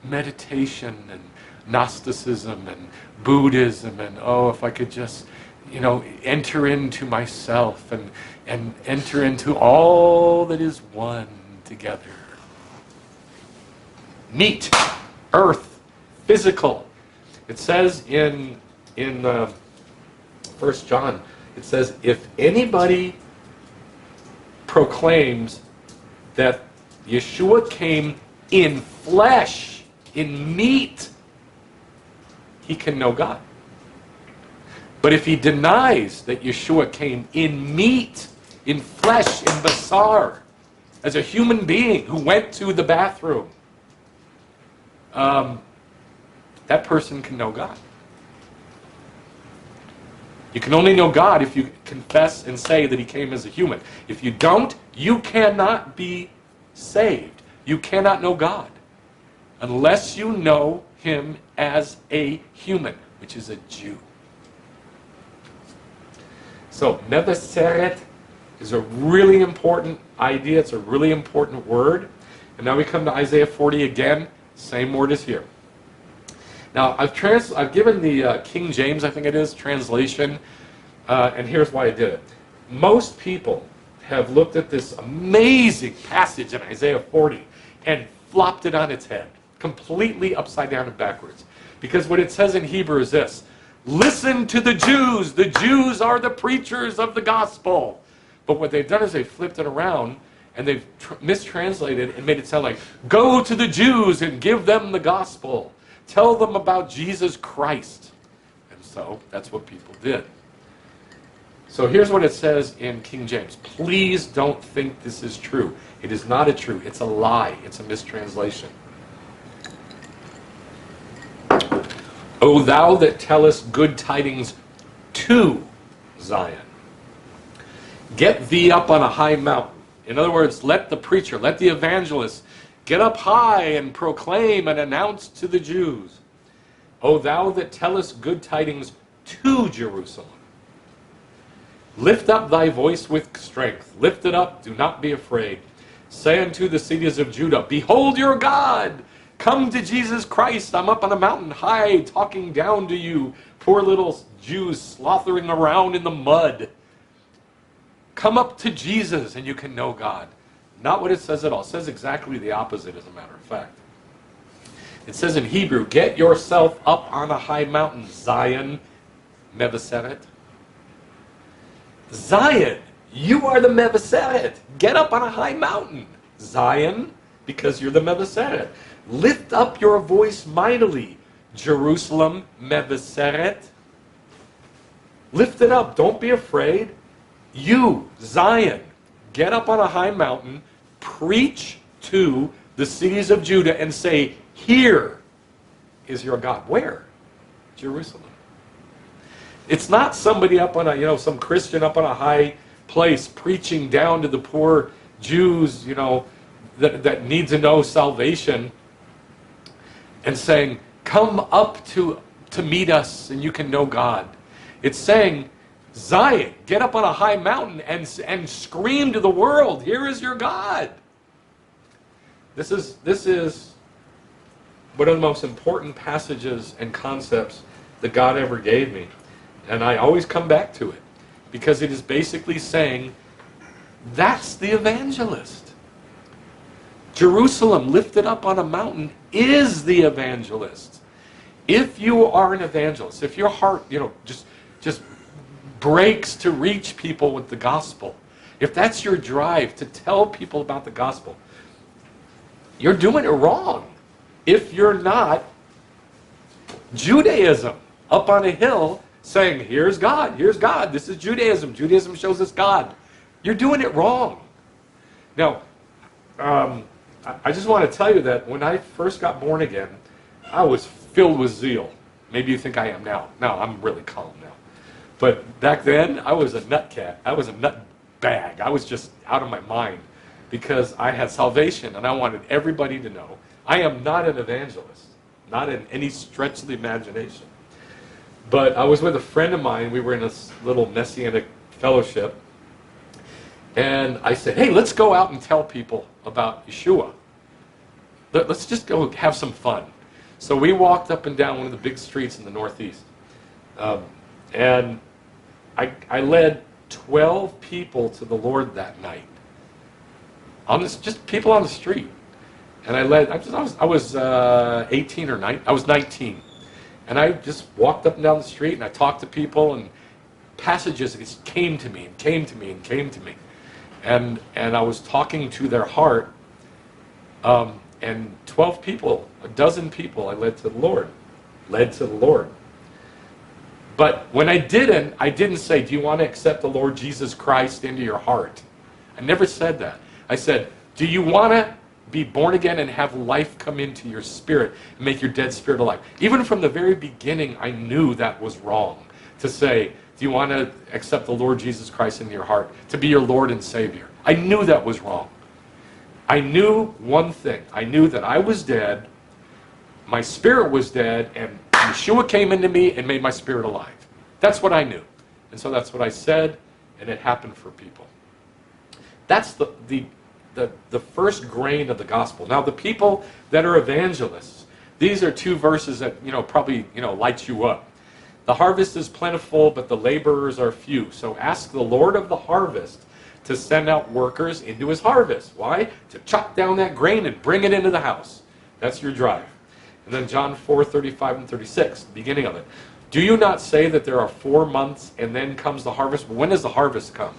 meditation and Gnosticism and Buddhism and, if I could just, enter into myself and enter into all that is one together. Meat, earth, physical. It says in 1 John, it says, if anybody proclaims that Yeshua came in flesh, in meat, he can know God. But if he denies that Yeshua came in meat, in flesh, in basar, as a human being who went to the bathroom, that person can know God. You can only know God if you confess and say that he came as a human. If you don't, you cannot be saved. You cannot know God unless you know him as a human, which is a Jew. So, mevaseret is a really important idea. It's a really important word. And now we come to Isaiah 40 again. Same word is here. Now, I've given the King James, I think it is, translation, and here's why I did it. Most people have looked at this amazing passage in Isaiah 40 and flopped it on its head, completely upside down and backwards. Because what it says in Hebrew is this: listen to the Jews. The Jews are the preachers of the gospel. But what they've done is they've flipped it around and they've mistranslated and made it sound like, go to the Jews and give them the gospel. Tell them about Jesus Christ. And so that's what people did. So here's what it says in King James. Please don't think this is true. It is not a true. It's a lie. It's a mistranslation. O thou that tellest good tidings to Zion, get thee up on a high mountain. In other words, let the preacher, let the evangelist get up high and proclaim and announce to the Jews. O thou that tellest good tidings to Jerusalem, lift up thy voice with strength. Lift it up, do not be afraid. Say unto the cities of Judah, behold your God. Come to Jesus Christ. I'm up on a mountain high, talking down to you, poor little Jews slothering around in the mud. Come up to Jesus and you can know God. Not what it says at all. It says exactly the opposite, as a matter of fact. It says in Hebrew, get yourself up on a high mountain, Zion, mevaseret. Zion, you are the mevaseret. Get up on a high mountain, Zion, because you're the mevaseret. Lift up your voice mightily, Jerusalem, mevaseret. Lift it up. Don't be afraid. You, Zion, get up on a high mountain, preach to the cities of Judah and say, here is your God. Where? Jerusalem. It's not somebody up on a, some Christian up on a high place preaching down to the poor Jews, that need to know salvation and saying, come up to meet us and you can know God. It's saying, Zion, get up on a high mountain and scream to the world, here is your God. This is one of the most important passages and concepts that God ever gave me. And I always come back to it because it is basically saying, that's the evangelist. Jerusalem lifted up on a mountain is the evangelist. If you are an evangelist, if your heart, just breaks to reach people with the gospel, if that's your drive to tell people about the gospel, you're doing it wrong. If you're not Judaism up on a hill saying, here's God, this is Judaism, Judaism shows us God, you're doing it wrong. Now, I just want to tell you that when I first got born again, I was filled with zeal. Maybe you think I am now. No, I'm really calm now. But back then, I was a nut cat. I was a nut bag. I was just out of my mind because I had salvation and I wanted everybody to know I am not an evangelist, not in any stretch of the imagination. But I was with a friend of mine. We were in a little Messianic fellowship. And I said, hey, let's go out and tell people about Yeshua. Let's just go have some fun. So we walked up and down one of the big streets in the Northeast. And I led 12 people to the Lord that night. Just people on the street. And I was 18 or 19. I was 19. And I just walked up and down the street and I talked to people and passages just came to me and came to me and came to me. And I was talking to their heart, and 12 people, a dozen people I led to the Lord. But when I didn't say, do you want to accept the Lord Jesus Christ into your heart? I never said that. I said, do you want to be born again and have life come into your spirit and make your dead spirit alive? Even from the very beginning, I knew that was wrong to say, do you want to accept the Lord Jesus Christ into your heart to be your Lord and Savior? I knew that was wrong. I knew one thing. I knew that I was dead, my spirit was dead, and Yeshua came into me and made my spirit alive. That's what I knew. And so that's what I said, and it happened for people. That's the first grain of the gospel. Now, the people that are evangelists, these are two verses that probably light you up. The harvest is plentiful, but the laborers are few. So ask the Lord of the harvest to send out workers into his harvest. Why? To chop down that grain and bring it into the house. That's your drive. And then John 4:35 and 36, the beginning of it. Do you not say that there are 4 months and then comes the harvest? When does the harvest come?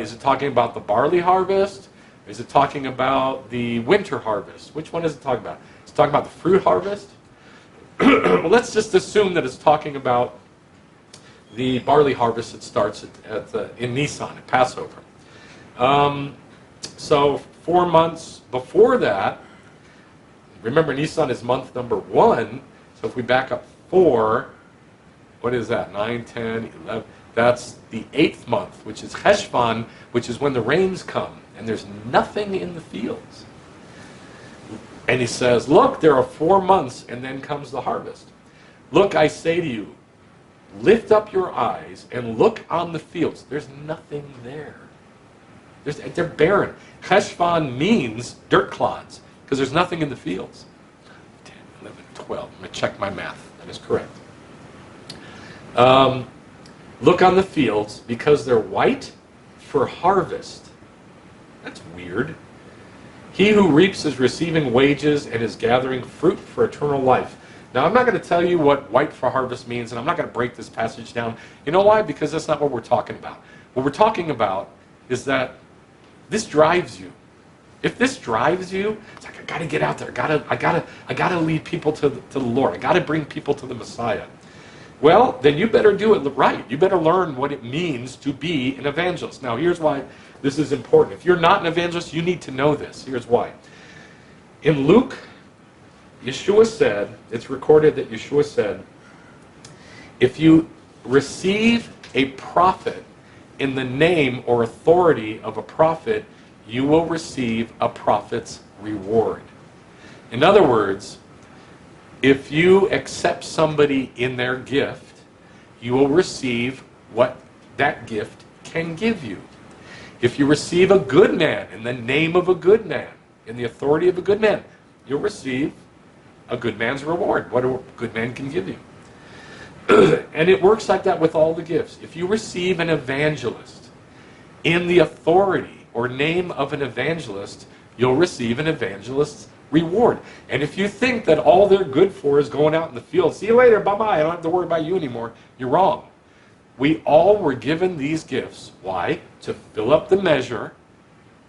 Is it talking about the barley harvest? Is it talking about the winter harvest? Which one is it talking about? Is it talking about the fruit harvest? Well, let's just assume that it's talking about the barley harvest that starts in Nisan, at Passover. So 4 months before that, remember Nisan is month number 1, so if we back up 4, what is that? 9, 10, 11, that's the 8th month, which is Cheshvan, which is when the rains come, and there's nothing in the fields. And he says, look, there are 4 months, and then comes the harvest. Look, I say to you, lift up your eyes and look on the fields. There's nothing there. They're barren. Cheshvan means dirt clods, because there's nothing in the fields. 10, 11, 12. I'm going to check my math. That is correct. Look on the fields, because they're white for harvest. That's weird. He who reaps is receiving wages and is gathering fruit for eternal life. Now, I'm not going to tell you what white for harvest means, and I'm not going to break this passage down. You know why? Because that's not what we're talking about. What we're talking about is that this drives you. If this drives you, it's like, I got to get out there. I got to lead people to the Lord. I got to bring people to the Messiah. Well, then you better do it right. You better learn what it means to be an evangelist. Now, here's why this is important. If you're not an evangelist, you need to know this. Here's why. In Luke, Yeshua said, it's recorded that Yeshua said, if you receive a prophet in the name or authority of a prophet, you will receive a prophet's reward. In other words, if you accept somebody in their gift, you will receive what that gift can give you. If you receive a good man in the name of a good man, in the authority of a good man, you'll receive a good man's reward, what a good man can give you. And it works like that with all the gifts. If you receive an evangelist in the authority or name of an evangelist, you'll receive an evangelist's reward. And if you think that all they're good for is going out in the field, see you later, bye-bye, I don't have to worry about you anymore, you're wrong. We all were given these gifts. Why? To fill up the measure.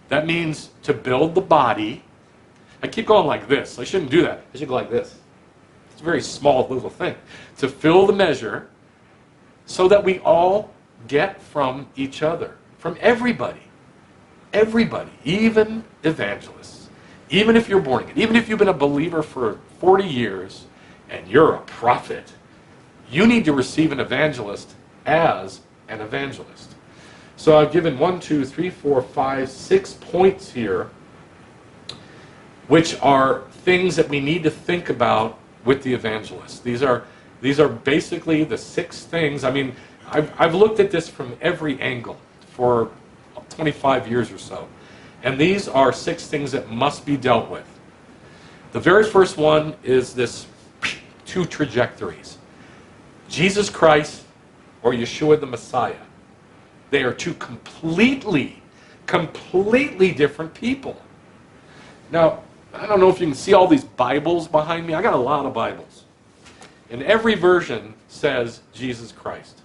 That means to build the body. I keep going like this. I shouldn't do that. I should go like this. It's a very small little thing. To fill the measure so that we all get from each other, from everybody. Everybody, even evangelists. Even if you're born again, even if you've been a believer for 40 years and you're a prophet, you need to receive an evangelist as an evangelist. So I've given 6 points here, which are things that we need to think about with the evangelist. These are basically the 6 things. I mean, I've looked at this from every angle for 25 years or so. And these are 6 things that must be dealt with. The very first one is this 2 trajectories. Jesus Christ or Yeshua the Messiah. They are 2 completely different people. Now, I don't know if you can see all these Bibles behind me. I got a lot of Bibles. And every version says Jesus Christ.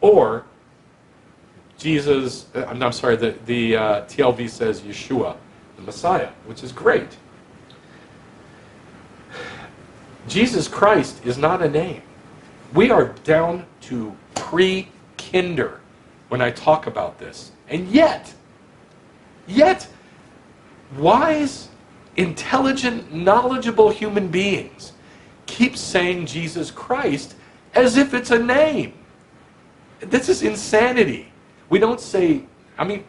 Or Jesus, I'm sorry, the TLV says Yeshua, the Messiah, which is great. Jesus Christ is not a name. We are down to pre-kinder when I talk about this. And yet, wise, intelligent, knowledgeable human beings keep saying Jesus Christ as if it's a name. This is insanity. We don't say, I mean,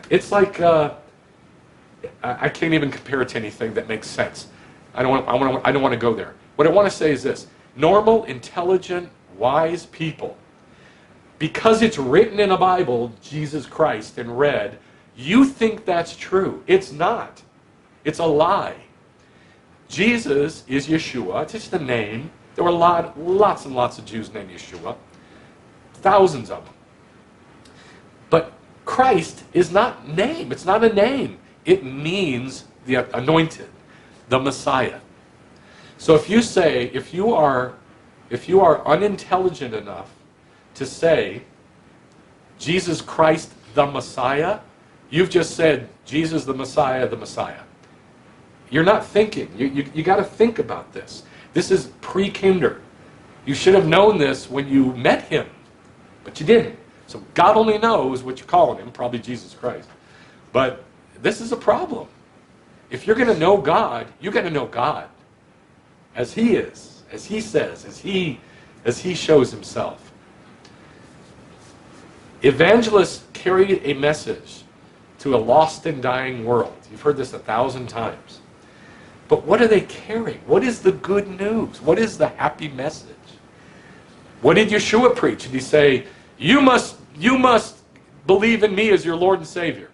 it's like, I can't even compare it to anything that makes sense. I don't want to go there. What I want to say is this. Normal, intelligent, wise people, because it's written in a Bible, Jesus Christ, in red, you think that's true. It's not. It's a lie. Jesus is Yeshua. It's just a name. There were lots and lots of Jews named Yeshua. Thousands of them. But Christ is not name. It's not a name. It means the anointed, the Messiah. So if you are unintelligent enough to say Jesus Christ the Messiah, you've just said Jesus the Messiah, the Messiah. You're not thinking. You got to think about this. This is pre-kinder. You should have known this when you met him, but you didn't. So God only knows what you're calling him, probably Jesus Christ. But this is a problem. If you're going to know God, you got to know God as he is, as he says, as he shows himself. Evangelists carry a message to a lost and dying world. You've heard this 1,000 times. But what are they carrying? What is the good news? What is the happy message? What did Yeshua preach? Did he say, you must believe in me as your Lord and Savior?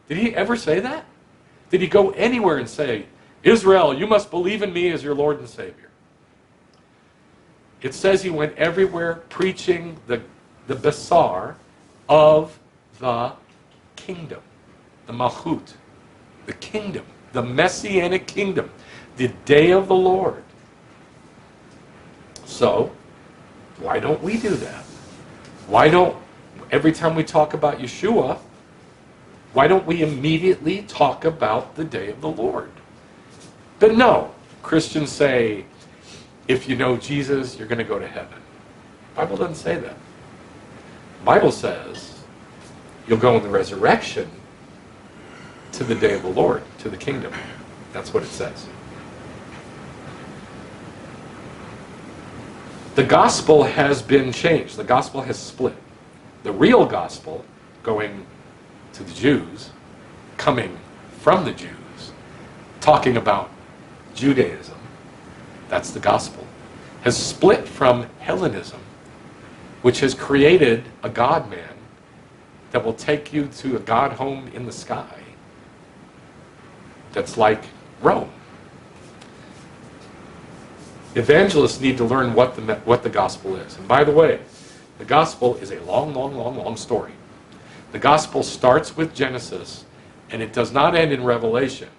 Did he ever say that? Did he go anywhere and say, Israel, you must believe in me as your Lord and Savior? It says he went everywhere preaching the Basar of the kingdom, the Malchut, the kingdom, the Messianic kingdom, the day of the Lord. So, why don't we do that? Why don't, every time we talk about Yeshua, why don't we immediately talk about the day of the Lord? But no, Christians say, if you know Jesus, you're going to go to heaven. The Bible doesn't say that. The Bible says you'll go in the resurrection to the day of the Lord, to the kingdom. That's what it says. The gospel has been changed. The gospel has split. The real gospel, going to the Jews, coming from the Jews, talking about Judaism, that's the gospel, has split from Hellenism, which has created a God-man that will take you to a God home in the sky that's like Rome. Evangelists need to learn what the gospel is. And by the way, the gospel is a long story. The gospel starts with Genesis And it does not end in Revelation.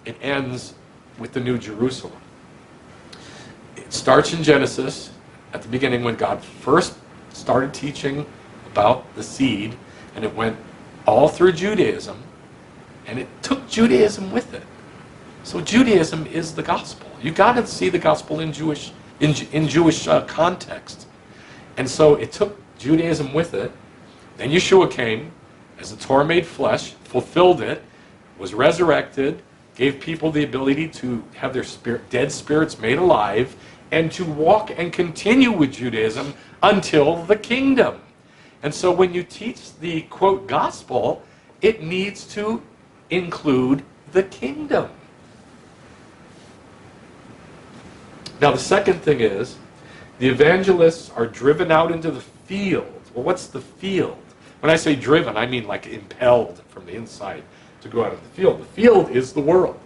It ends with the New Jerusalem. It starts in Genesis, at the beginning when God first started teaching about the seed, and it went all through Judaism, and it took Judaism with it. So Judaism is the gospel. You've got to see the gospel in Jewish context. And so it took Judaism with it. Then Yeshua came as the Torah made flesh, fulfilled it, was resurrected, gave people the ability to have their dead spirits made alive, and to walk and continue with Judaism until the kingdom. And so when you teach the, quote, gospel, it needs to include the kingdom. Now the second thing is, the evangelists are driven out into the field. Well, what's the field? When I say driven, I mean like impelled from the inside to go out of the field. The field is the world.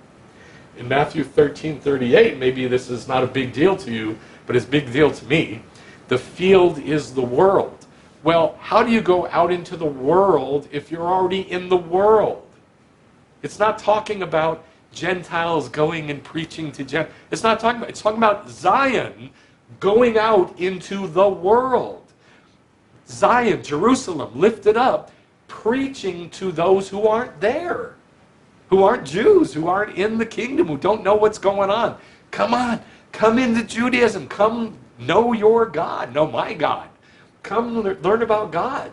In Matthew 13:38, maybe this is not a big deal to you, but it's a big deal to me. The field is the world. Well, how do you go out into the world if you're already in the world? It's not talking about Gentiles going and preaching to Gentiles. It's talking about Zion going out into the world. Zion, Jerusalem, lifted up, preaching to those who aren't there, who aren't Jews, who aren't in the kingdom, who don't know what's going on. Come on, come into Judaism. Come know your God, know my God. Come learn about God.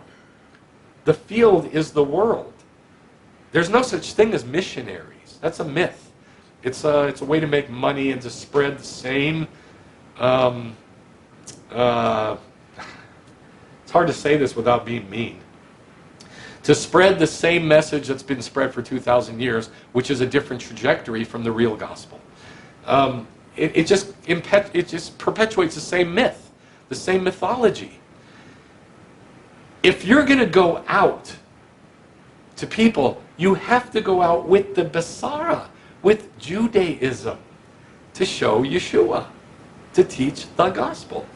The field is the world. There's no such thing as missionaries. That's a myth. It's a way to make money and to spread the same. It's hard to say this without being mean. To spread the same message that's been spread for 2,000 years, which is a different trajectory from the real gospel. It just perpetuates the same myth, the same mythology. If you're going to go out to people, you have to go out with the Basara, with Judaism, to show Yeshua, to teach the gospel.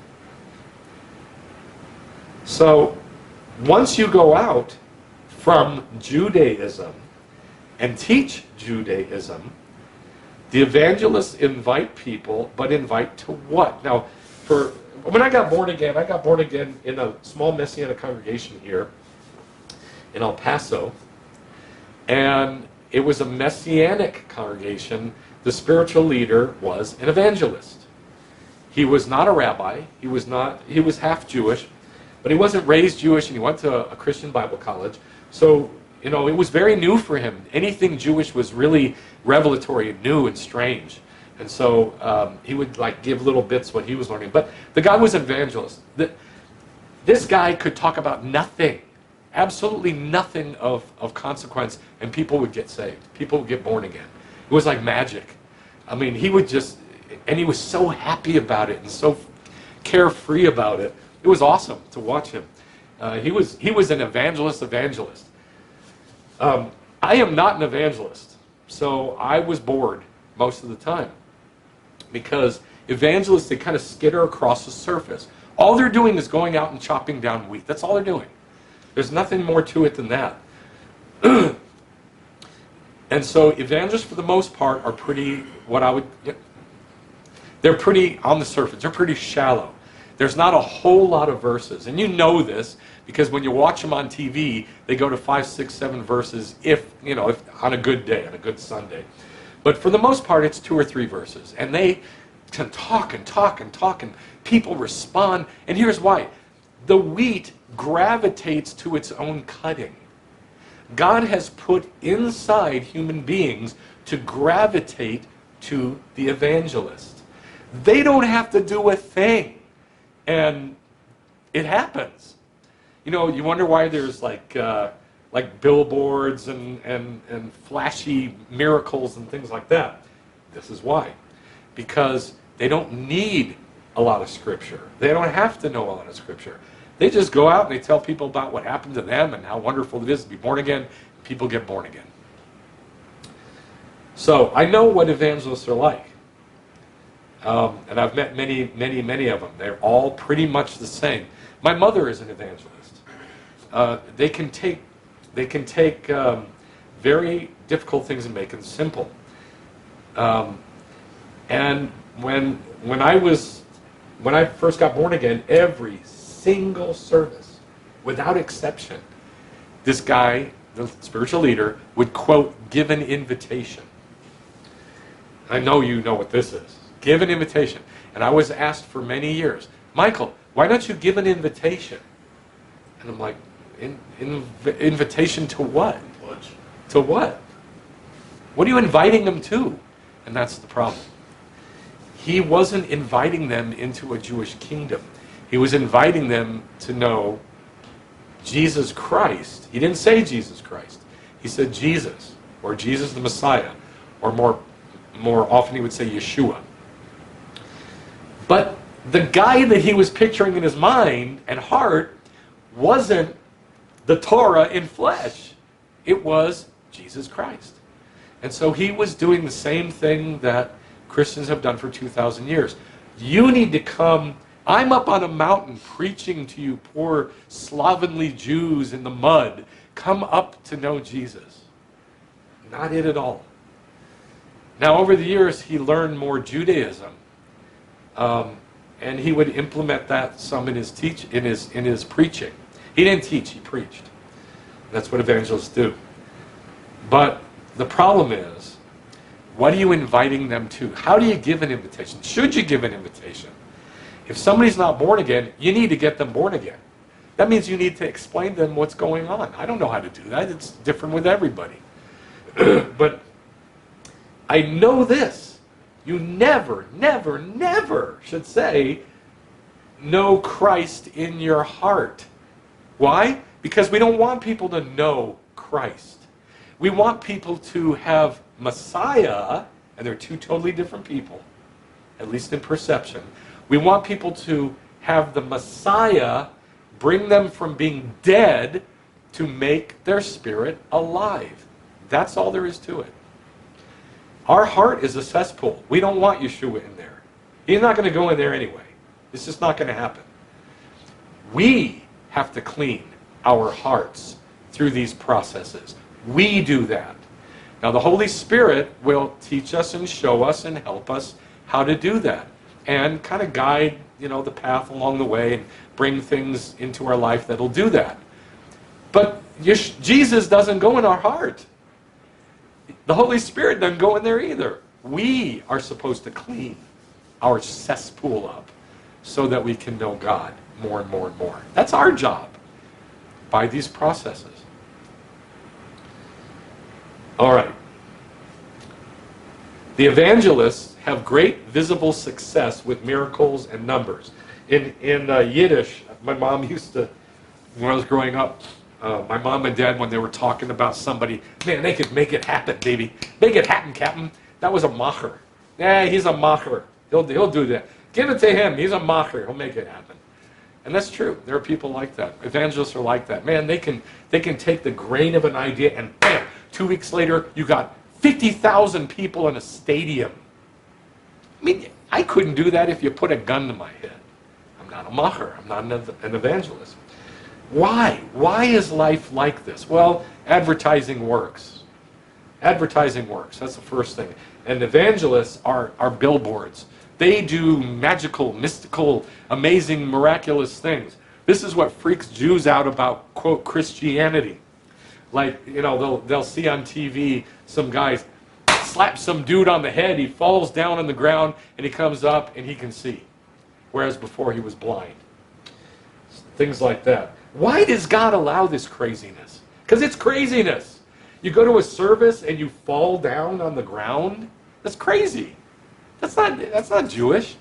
So, once you go out from Judaism and teach Judaism, the evangelists invite people, but invite to what? Now, when I got born again in a small Messianic congregation here in El Paso, and it was a Messianic congregation. The spiritual leader was an evangelist. He was not a rabbi. He was half Jewish, but he wasn't raised Jewish, and he went to a Christian Bible college. So, it was very new for him. Anything Jewish was really revelatory and new and strange. And so he would give little bits what he was learning. But the guy was an evangelist. This guy could talk about nothing, absolutely nothing of consequence, and people would get saved. People would get born again. It was like magic. I mean, he would just, and he was so happy about it and so carefree about it. It was awesome to watch him. He was an evangelist. I am not an evangelist, so I was bored most of the time, because evangelists, they kind of skitter across the surface. All they're doing is going out and chopping down wheat. That's all they're doing. There's nothing more to it than that. And so evangelists, for the most part, are pretty, they're pretty on the surface. They're pretty shallow. There's not a whole lot of verses. And you know this because when you watch them on TV, they go to 5, 6, 7 verses if on a good day, on a good Sunday. But for the most part, it's 2 or 3 verses. And they can talk and talk and talk, and people respond. And here's why. The wheat gravitates to its own cutting. God has put inside human beings to gravitate to the evangelist. They don't have to do a thing. And it happens. You wonder why there's like billboards and flashy miracles and things like that. This is why. Because they don't need a lot of scripture. They don't have to know a lot of scripture. They just go out and they tell people about what happened to them and how wonderful it is to be born again. People get born again. So I know what evangelists are like. And I've met many, many, many of them. They're all pretty much the same. My mother is an evangelist. They can take very difficult things and make them simple. And when I first got born again, every single service, without exception, this guy, the spiritual leader, would quote, "Give an invitation." I know you know what this is. Give an invitation. And I was asked for many years, "Michael, why don't you give an invitation?" And I'm like, invitation to what? To what? What are you inviting them to? And that's the problem. He wasn't inviting them into a Jewish kingdom. He was inviting them to know Jesus Christ. He didn't say Jesus Christ. He said Jesus, or Jesus the Messiah, or more often he would say Yeshua. But the guy that he was picturing in his mind and heart wasn't the Torah in flesh. It was Jesus Christ. And so he was doing the same thing that Christians have done for 2,000 years. You need to come. I'm up on a mountain preaching to you poor slovenly Jews in the mud. Come up to know Jesus. Not it at all. Now, over the years, he learned more Judaism, and he would implement that some in his preaching. He didn't teach; he preached. That's what evangelists do. But the problem is, what are you inviting them to? How do you give an invitation? Should you give an invitation? If somebody's not born again, you need to get them born again. That means you need to explain to them what's going on. I don't know how to do that. It's different with everybody. But I know this. You never, never, never should say, "Know Christ in your heart." Why? Because we don't want people to know Christ. We want people to have Messiah, and they're two totally different people, at least in perception. We want people to have the Messiah bring them from being dead to make their spirit alive. That's all there is to it. Our heart is a cesspool. We don't want Yeshua in there. He's not going to go in there anyway. It's just not going to happen. We have to clean our hearts through these processes. We do that. Now the Holy Spirit will teach us and show us and help us how to do that, and kind of guide, the path along the way and bring things into our life that'll do that. But Jesus doesn't go in our heart. The Holy Spirit doesn't go in there either. We are supposed to clean our cesspool up so that we can know God more and more and more. That's our job by these processes. All right. The evangelists have great visible success with miracles and numbers. In Yiddish, my mom used to, when I was growing up, my mom and dad, when they were talking about somebody, "Man, they could make it happen, baby. Make it happen, Captain." That was a macher. "Yeah, he's a macher. He'll do that. Give it to him. He's a macher. He'll make it happen." And that's true. There are people like that. Evangelists are like that. Man, they can take the grain of an idea and bam, 2 weeks later, you got 50,000 people in a stadium. I mean, I couldn't do that if you put a gun to my head. I'm not a macher. I'm not an evangelist. Why? Why is life like this? Well, advertising works. Advertising works. That's the first thing. And evangelists are billboards. They do magical, mystical, amazing, miraculous things. This is what freaks Jews out about, quote, Christianity. Like, they'll see on TV some guys slap some dude on the head, he falls down on the ground, and he comes up and he can see. Whereas before he was blind. Things like that. Why does God allow this craziness? Because it's craziness. You go to a service and you fall down on the ground? That's crazy. That's not Jewish.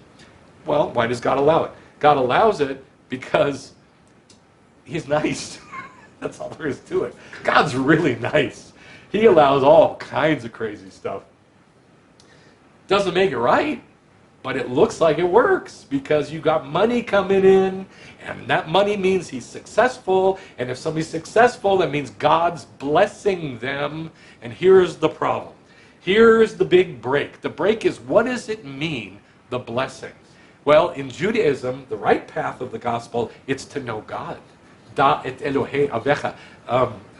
Well, why does God allow it? God allows it because He's nice. That's all there is to it. God's really nice. He allows all kinds of crazy stuff. Doesn't make it right, but it looks like it works because you got money coming in, and that money means he's successful, and if somebody's successful, that means God's blessing them, and here's the problem. Here's the big break. The break is, what does it mean, the blessing? Well, in Judaism, the right path of the gospel, it's to know God. Da et Elohei avecha.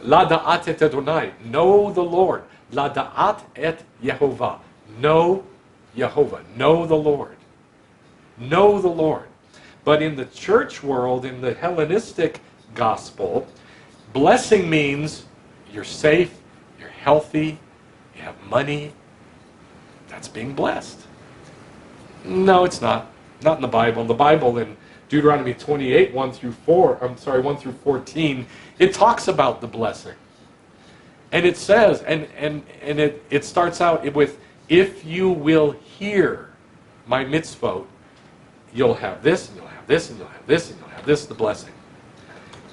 La da'at et Adonai. Know the Lord. La da'at et Yehovah. Know Yehovah. Know the Lord. Know the Lord. But in the church world, in the Hellenistic gospel, blessing means you're safe, you're healthy, you have money. That's being blessed. No, it's not. Not in the Bible. In the Bible, in Deuteronomy 28, 1 through 14, it talks about the blessing. And it says, and it starts out with, if you will hear my mitzvot, you'll have this, and you'll have this, and you'll have this, and you'll have this, the blessing.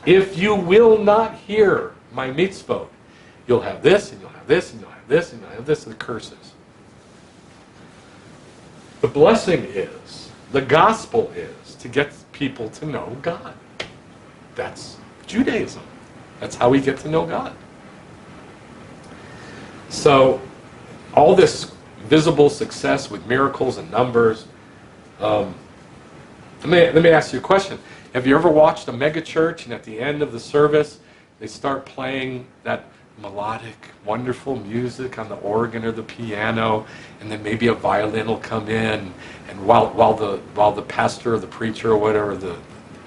If you will not hear my mitzvot, you'll have this, and you'll have this, and you'll have this, and you'll have this, the curses. The blessing is, the gospel is, to get people to know God. That's Judaism. That's how we get to know God. So, all this visible success with miracles and numbers. Let me ask you a question. Have you ever watched a mega church and at the end of the service they start playing that melodic, wonderful music on the organ or the piano, and then maybe a violin will come in, and while the pastor or the preacher or whatever,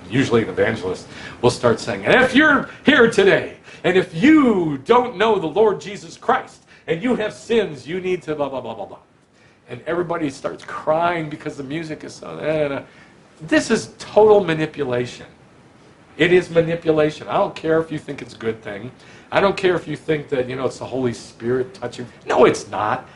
usually an evangelist, will start saying, and if you're here today, and if you don't know the Lord Jesus Christ, and you have sins, you need to blah, blah, blah, blah, blah. And everybody starts crying because the music is so... This is total manipulation. It is manipulation. I don't care if you think it's a good thing. I don't care if you think that, it's the Holy Spirit touching. No, it's not.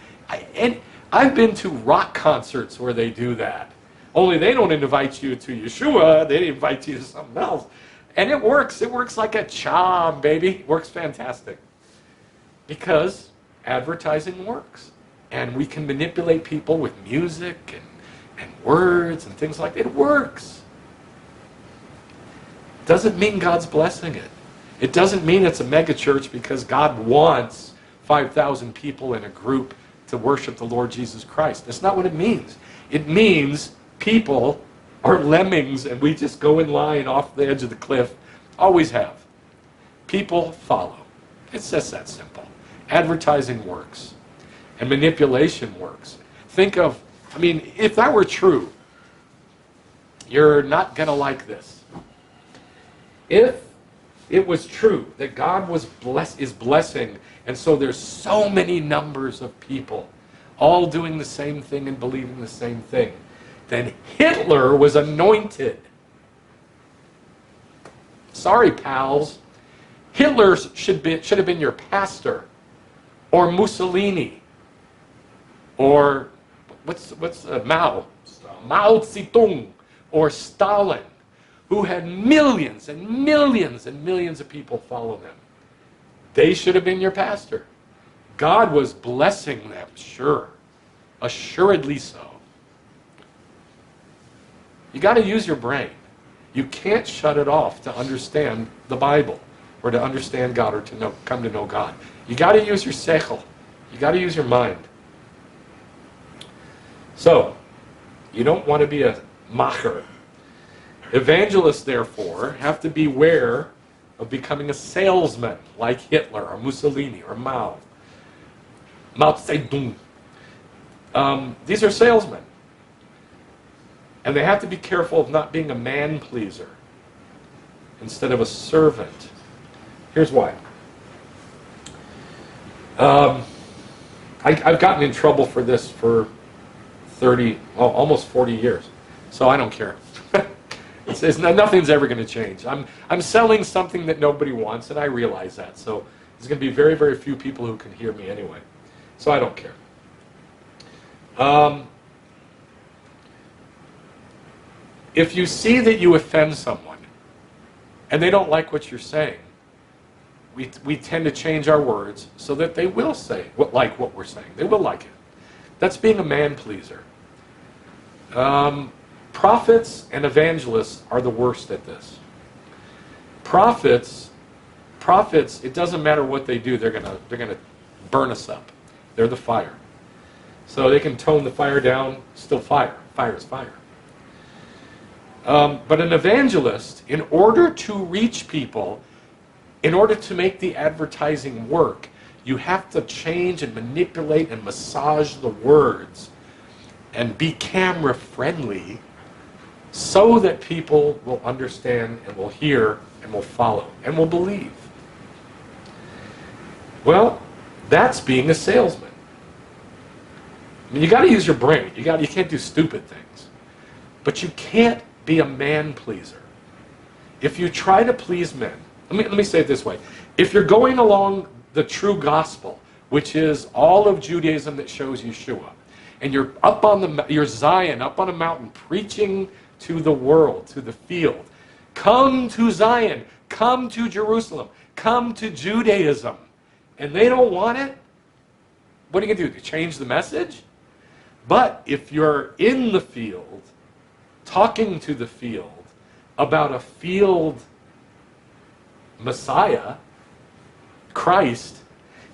And I've been to rock concerts where they do that. Only they don't invite you to Yeshua. They invite you to something else. And it works. It works like a charm, baby. It works fantastic. Because advertising works. And we can manipulate people with music and words and things like that. It works. Doesn't mean God's blessing it. It doesn't mean it's a mega church because God wants 5,000 people in a group to worship the Lord Jesus Christ. That's not what it means. It means people are lemmings and we just go in line off the edge of the cliff. Always have. People follow. It's just that simple. Advertising works. And manipulation works. Think of, if that were true, you're not going to like this. If it was true that God is blessing, and so there's so many numbers of people all doing the same thing and believing the same thing, then Hitler was anointed. Sorry, pals. Hitler should have been your pastor, or Mussolini, or what's Mao Zedong, or Stalin, who had millions and millions and millions of people follow them. They should have been your pastor. God was blessing them, sure. Assuredly so. You got to use your brain. You can't shut it off to understand the Bible, or to understand God, or to come to know God. You got to use your seichel. You got to use your mind. So, you don't want to be a macher. Evangelists, therefore, have to beware of becoming a salesman like Hitler or Mussolini or Mao Zedong. These are salesmen. And they have to be careful of not being a man-pleaser instead of a servant. Here's why. I've gotten in trouble for this for almost 40 years. So I don't care. Nothing's ever going to change. I'm selling something that nobody wants, and I realize that. So there's going to be very, very few people who can hear me anyway. So I don't care. If you see that you offend someone, and they don't like what you're saying, we tend to change our words so that they will say like what we're saying. They will like it. That's being a man-pleaser. Prophets and evangelists are the worst at this. Prophets, it doesn't matter what they do, they're gonna burn us up. They're the fire. So they can tone the fire down, still fire. Fire is fire. But an evangelist, in order to reach people, in order to make the advertising work, you have to change and manipulate and massage the words and be camera friendly so that people will understand and will hear and will follow and will believe. Well, that's being a salesman. I mean, you got to use your brain. You can't do stupid things. But you can't be a man pleaser. If you try to please men, let me say it this way. If you're going along the true gospel, which is all of Judaism that shows Yeshua, and you're you're Zion, up on a mountain, preaching to the world, to the field, come to Zion, come to Jerusalem, come to Judaism, and they don't want it, what are you going to do? Change the message? But if you're in the field, talking to the field about a field Messiah, Christ,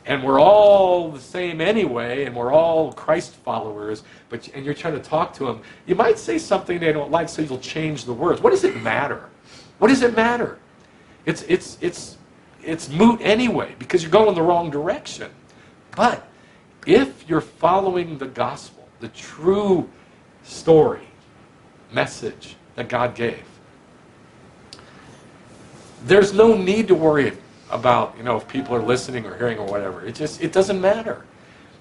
and we're all the same anyway, and we're all Christ followers, and you're trying to talk to them, you might say something they don't like, so you'll change the words. What does it matter? What does it matter? It's moot anyway, because you're going the wrong direction. But if you're following the gospel, the true story, message that God gave, there's no need to worry about, if people are listening or hearing or whatever. It doesn't matter,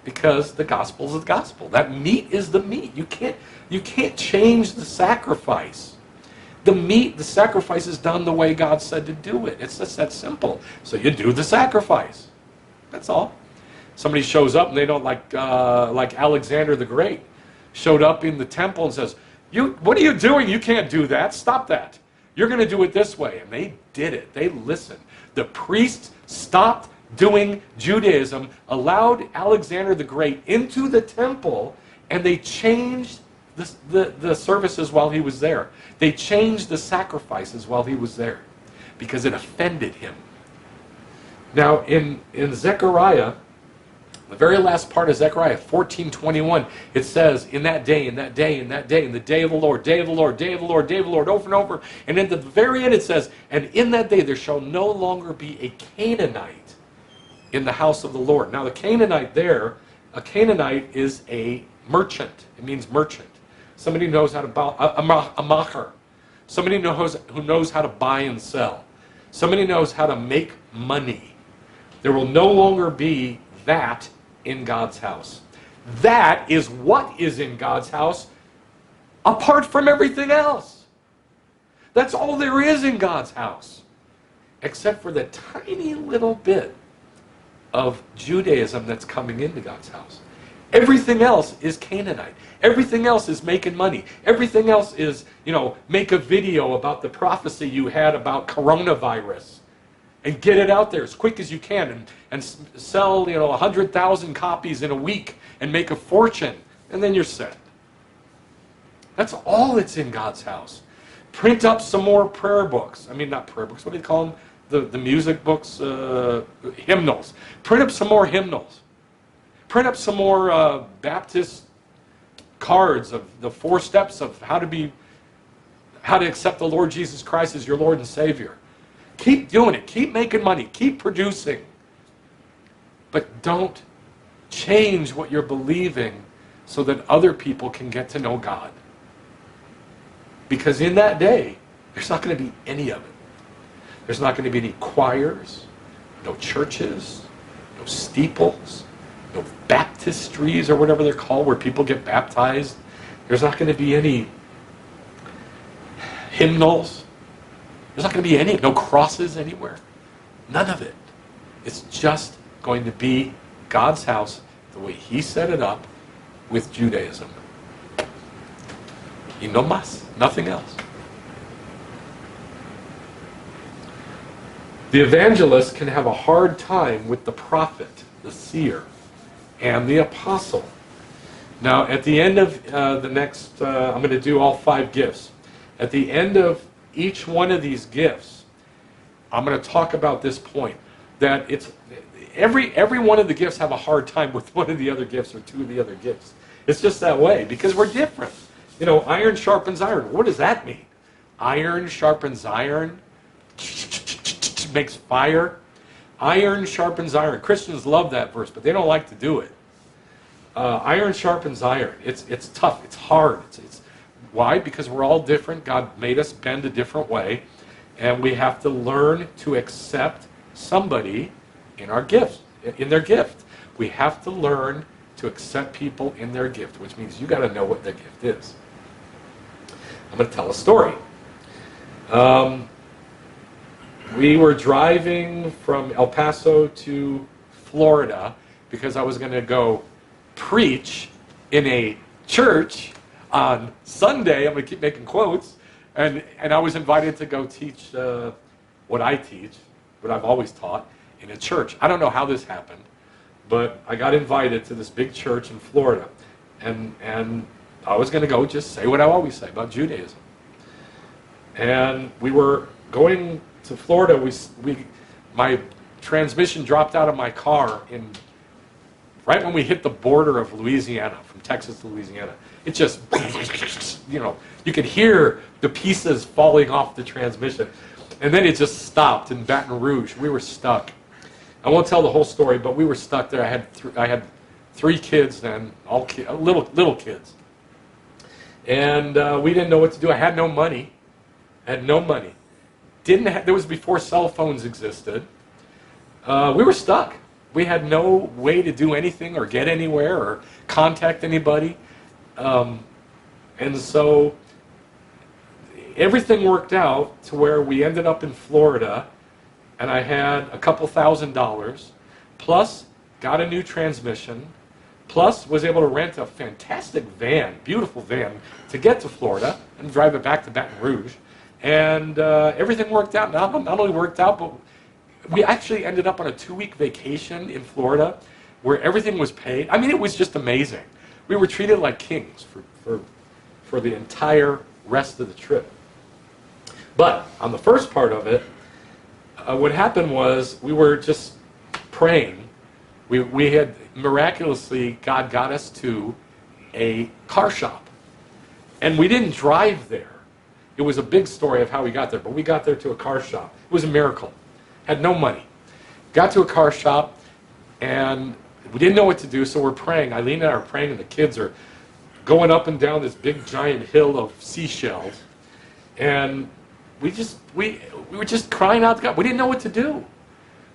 because the gospel is the gospel. That meat is the meat. You can't change the sacrifice. The sacrifice is done the way God said to do it. It's just that simple. So you do the sacrifice. That's all. Somebody shows up and they don't like Alexander the Great showed up in the temple and says, what are you doing? You can't do that. Stop that. You're going to do it this way. And they did it. They listened. The priests stopped doing Judaism, allowed Alexander the Great into the temple, and they changed the services while he was there. They changed the sacrifices while he was there because it offended him. Now, in Zechariah, the very last part of Zechariah 14:21, it says, in that day, in that day, in that day, in the day of the Lord, day of the Lord, day of the Lord, day of the Lord, over and over. And at the very end it says, and in that day there shall no longer be a Canaanite in the house of the Lord. Now the Canaanite there, a Canaanite is a merchant. It means merchant. Somebody who knows how to buy, a macher. Somebody who knows how to buy and sell. Somebody who knows how to make money. There will no longer be that in God's house. That is what is in God's house apart from everything else. That's all there is in God's house, except for the tiny little bit of Judaism that's coming into God's house. Everything else is Canaanite. Everything else is making money. Everything else is, make a video about the prophecy you had about coronavirus and get it out there as quick as you can and sell, 100,000 copies in a week and make a fortune, and then you're set. That's all that's in God's house. Print up some more prayer books. I mean, not prayer books. What do you call them? The music books, hymnals. Print up some more hymnals. Print up some more Baptist cards of the 4 steps of how to accept the Lord Jesus Christ as your Lord and Savior. Keep doing it. Keep making money. Keep producing. But don't change what you're believing so that other people can get to know God. Because in that day, there's not going to be any of it. There's not going to be any choirs, no churches, no steeples, no baptistries or whatever they're called, where people get baptized. There's not going to be any hymnals. There's not going to be no crosses anywhere. None of it. It's just going to be God's house the way He set it up with Judaism. Y no más. Nothing else. The evangelist can have a hard time with the prophet, the seer, and the apostle. Now, at the end of the next, I'm going to do all 5 gifts. At the end of each one of these gifts, I'm going to talk about this point, that it's every one of the gifts have a hard time with one of the other gifts or 2 of the other gifts. It's just that way, because we're different. Iron sharpens iron. What does that mean? Iron sharpens iron, makes fire. Iron sharpens iron. Christians love that verse, but they don't like to do it. Iron sharpens iron. It's tough. It's hard. Why? Because we're all different. God made us bend a different way, and we have to learn to accept somebody in our gift, in their gift. We have to learn to accept people in their gift, which means you got to know what their gift is. I'm going to tell a story. We were driving from El Paso to Florida because I was going to go preach in a church on Sunday. I'm going to keep making quotes. And I was invited to go teach what I teach, what I've always taught, in a church. I don't know how this happened, but I got invited to this big church in Florida. And I was going to go just say what I always say about Judaism. And we were going to Florida. My transmission dropped out of my car right when we hit the border of Louisiana, from Texas to Louisiana. It just, you could hear the pieces falling off the transmission. And then it just stopped in Baton Rouge. We were stuck. I won't tell the whole story, but we were stuck there. I had 3 kids then, all little kids. And we didn't know what to do. I had no money. There was before cell phones existed. We were stuck. We had no way to do anything or get anywhere or contact anybody. And so everything worked out to where we ended up in Florida, and I had a couple $1,000, plus got a new transmission, plus was able to rent a fantastic van, beautiful van, to get to Florida and drive it back to Baton Rouge. And everything worked out. Not only worked out, but we actually ended up on a 2-week vacation in Florida where everything was paid. I mean, it was just amazing. We were treated like kings for the entire rest of the trip. But on the first part of it, what happened was we were just praying. We had miraculously, God got us to a car shop. And we didn't drive there. It was a big story of how we got there, but we got there to a car shop. It was a miracle. Had no money. Got to a car shop, and we didn't know what to do, so we're praying. Eileen and I are praying, and the kids are going up and down this big giant hill of seashells. And we were just crying out to God. We didn't know what to do.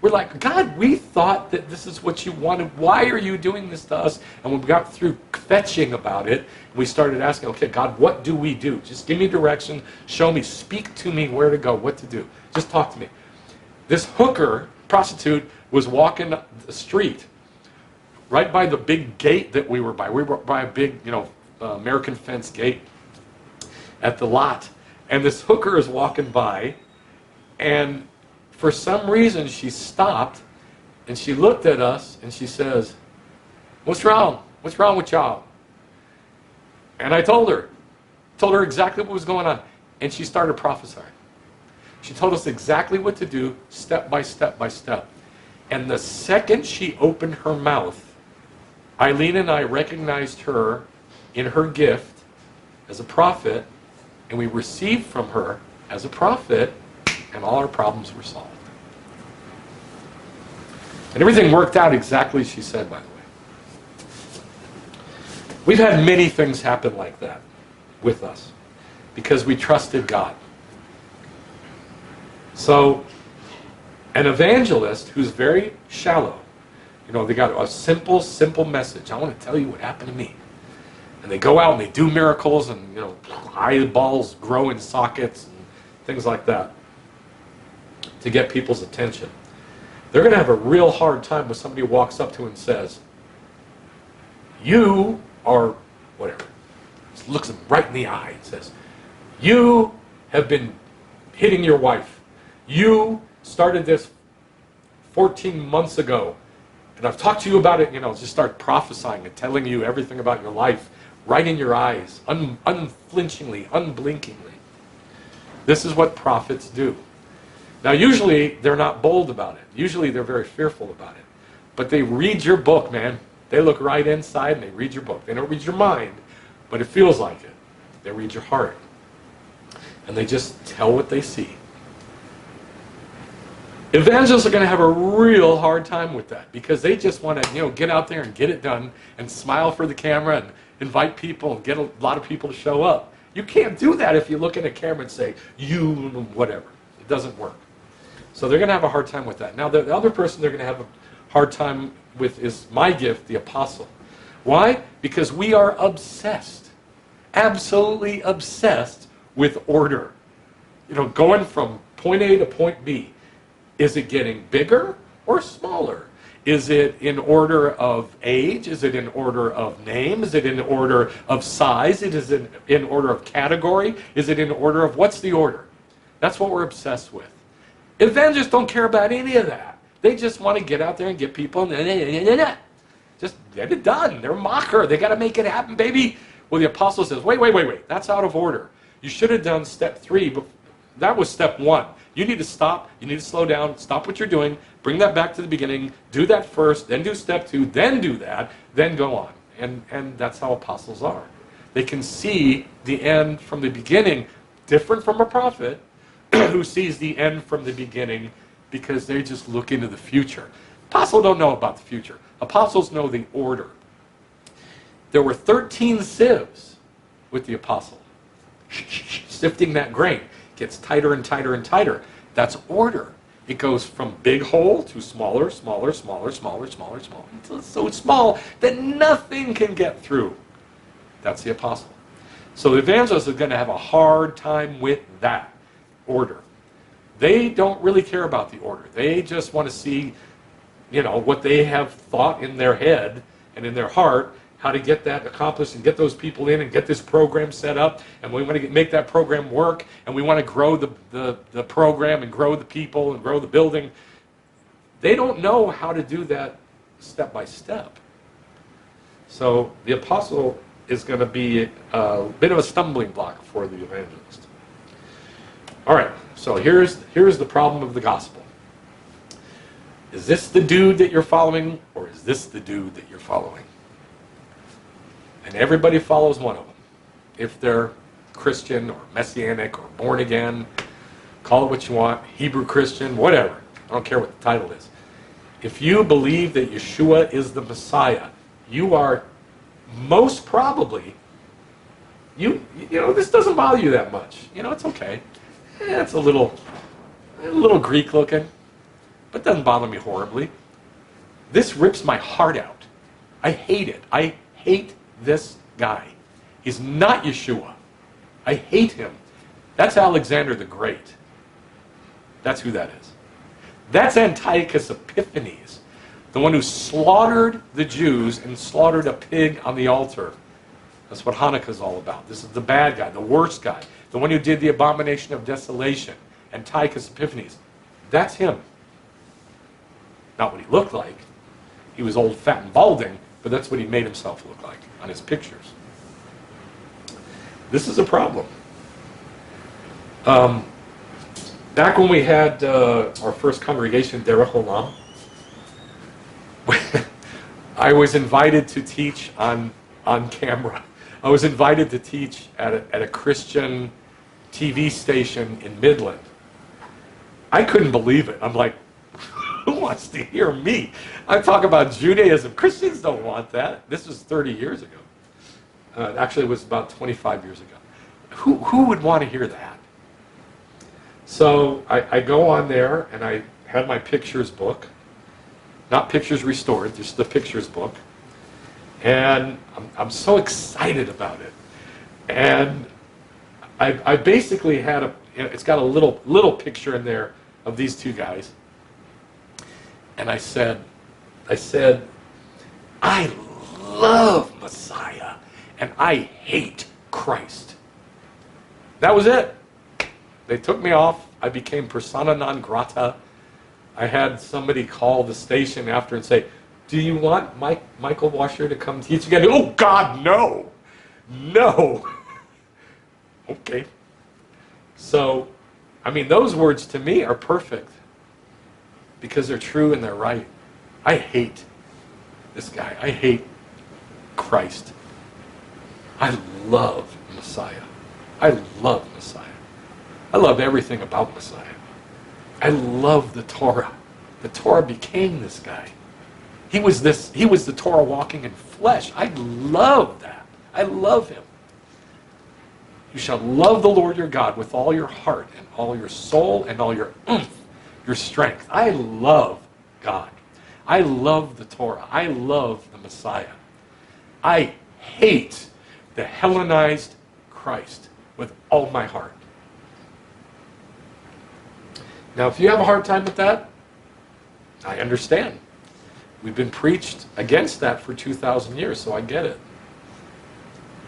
We're like, God, we thought that this is what you wanted. Why are you doing this to us? And when we got through fetching about it, we started asking, okay, God, what do we do? Just give me direction. Show me. Speak to me where to go, what to do. Just talk to me. This hooker, prostitute, was walking the street right by the big gate that we were by. We were by a big, American fence gate at the lot. And this hooker is walking by, and for some reason, she stopped, and she looked at us, and she says, "What's wrong? What's wrong with y'all?" And I told her exactly what was going on, and she started prophesying. She told us exactly what to do, step by step by step. And the second she opened her mouth, Eileen and I recognized her in her gift as a prophet, and we received from her as a prophet, and all our problems were solved. And everything worked out exactly as she said, by the way. We've had many things happen like that with us because we trusted God. So, an evangelist who's very shallow, they got a simple message. I want to tell you what happened to me. And they go out and they do miracles, and eyeballs grow in sockets and things like that to get people's attention. They're going to have a real hard time when somebody walks up to them and says, "You are," whatever. Just looks them right in the eye and says, "You have been hitting your wife. You started this 14 months ago, and I've talked to you about it." Just start prophesying and telling you everything about your life right in your eyes, unflinchingly, unblinkingly. This is what prophets do. Now, usually, they're not bold about it. Usually, they're very fearful about it. But they read your book, man. They look right inside and they read your book. They don't read your mind, but it feels like it. They read your heart. and they just tell what they see. Evangelists are going to have a real hard time with that because they just want to, get out there and get it done and smile for the camera and invite people and get a lot of people to show up. You can't do that if you look at a camera and say, you, whatever. It doesn't work. So they're going to have a hard time with that. Now, the other person they're going to have a hard time with is my gift, the apostle. Why? Because we are obsessed, absolutely obsessed with order. Going from point A to point B. Is it getting bigger or smaller? Is it in order of age? Is it in order of name? Is it in order of size? Is it in order of category? Is it in order of what's the order? That's what we're obsessed with. Evangelists don't care about any of that. They just want to get out there and get people and just get it done. They're a mocker. They got to make it happen, baby. Well, the apostle says, wait. That's out of order. You should have done step 3, but that was step 1. You need to stop. You need to slow down. Stop what you're doing. Bring that back to the beginning. Do that first. Then do step 2. Then do that. Then go on. And that's how apostles are. They can see the end from the beginning, different from a prophet who sees the end from the beginning because they just look into the future. Apostles don't know about the future. Apostles know the order. There were 13 sieves with the apostle, sifting that grain. Gets tighter and tighter and tighter. That's order. It goes from big hole to smaller, smaller, smaller, smaller, smaller, smaller, until it's so small that nothing can get through. That's the apostle. So the evangelists are going to have a hard time with that order. They don't really care about the order. They just want to see, what they have thought in their head and in their heart, how to get that accomplished and get those people in and get this program set up, and we want to make that program work, and we want to grow the program and grow the people and grow the building. They don't know how to do that step by step. So the apostle is going to be a bit of a stumbling block for the evangelist. All right, so here's the problem of the gospel. Is this the dude that you're following, or is this the dude that you're following? And everybody follows one of them. If they're Christian or Messianic or born again, call it what you want, Hebrew Christian, whatever. I don't care what the title is. If you believe that Yeshua is the Messiah, you are most probably, this doesn't bother you that much. It's okay. It's a little Greek looking, but it doesn't bother me horribly. This rips my heart out. I hate it. I hate this guy. He's not Yeshua. I hate him. That's Alexander the Great. That's who that is. That's Antiochus Epiphanes, the one who slaughtered the Jews and slaughtered a pig on the altar. That's what Hanukkah's all about. This is the bad guy, the worst guy, the one who did the abomination of desolation, Antiochus Epiphanes. That's him. Not what he looked like. He was old, fat, and balding, but that's what he made himself look like on his pictures. This is a problem. Back when we had our first congregation, Derech Olam, I was invited to teach on camera. I was invited to teach at a Christian TV station in Midland. I couldn't believe it. I'm like, who wants to hear me? I talk about Judaism. Christians don't want that. This was 30 years ago. Actually, it was about 25 years ago. Who would want to hear that? So I go on there, and I had my pictures book. Not Pictures Restored, just the pictures book. And I'm so excited about it. And I basically had it's got a little picture in there of these two guys. And I said, I love Messiah, and I hate Christ. That was it. They took me off. I became persona non grata. I had somebody call the station after and say, do you want Michael Washer to come teach again? Oh, God, no. No. Okay. So, those words to me are perfect because they're true and they're right. I hate this guy. I hate Christ. I love Messiah. I love Messiah. I love everything about Messiah. I love the Torah. The Torah became this guy. He was the Torah walking in flesh. I love that. I love him. You shall love the Lord your God with all your heart and all your soul and all your oomph, your strength. I love God. I love the Torah. I love the Messiah. I hate the Hellenized Christ with all my heart. Now, if you have a hard time with that, I understand. We've been preached against that for 2,000 years, so I get it.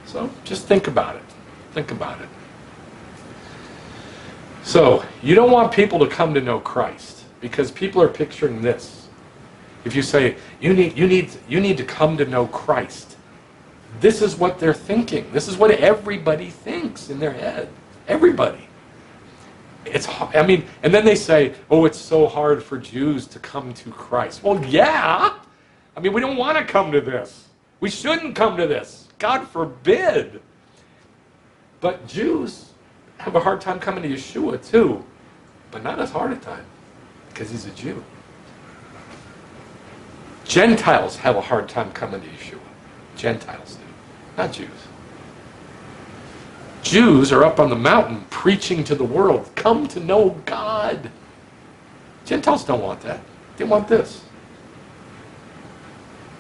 So just think about it. Think about it. So, you don't want people to come to know Christ because people are picturing this. If you say, you need to come to know Christ, this is what they're thinking. This is what everybody thinks in their head. Everybody. And then they say, oh, it's so hard for Jews to come to Christ. Well, yeah. We don't want to come to this. We shouldn't come to this. God forbid. But Jews have a hard time coming to Yeshua too, but not as hard a time because he's a Jew. Gentiles have a hard time coming to Yeshua. Gentiles do, not Jews. Jews are up on the mountain preaching to the world, come to know God. Gentiles don't want that. They want this.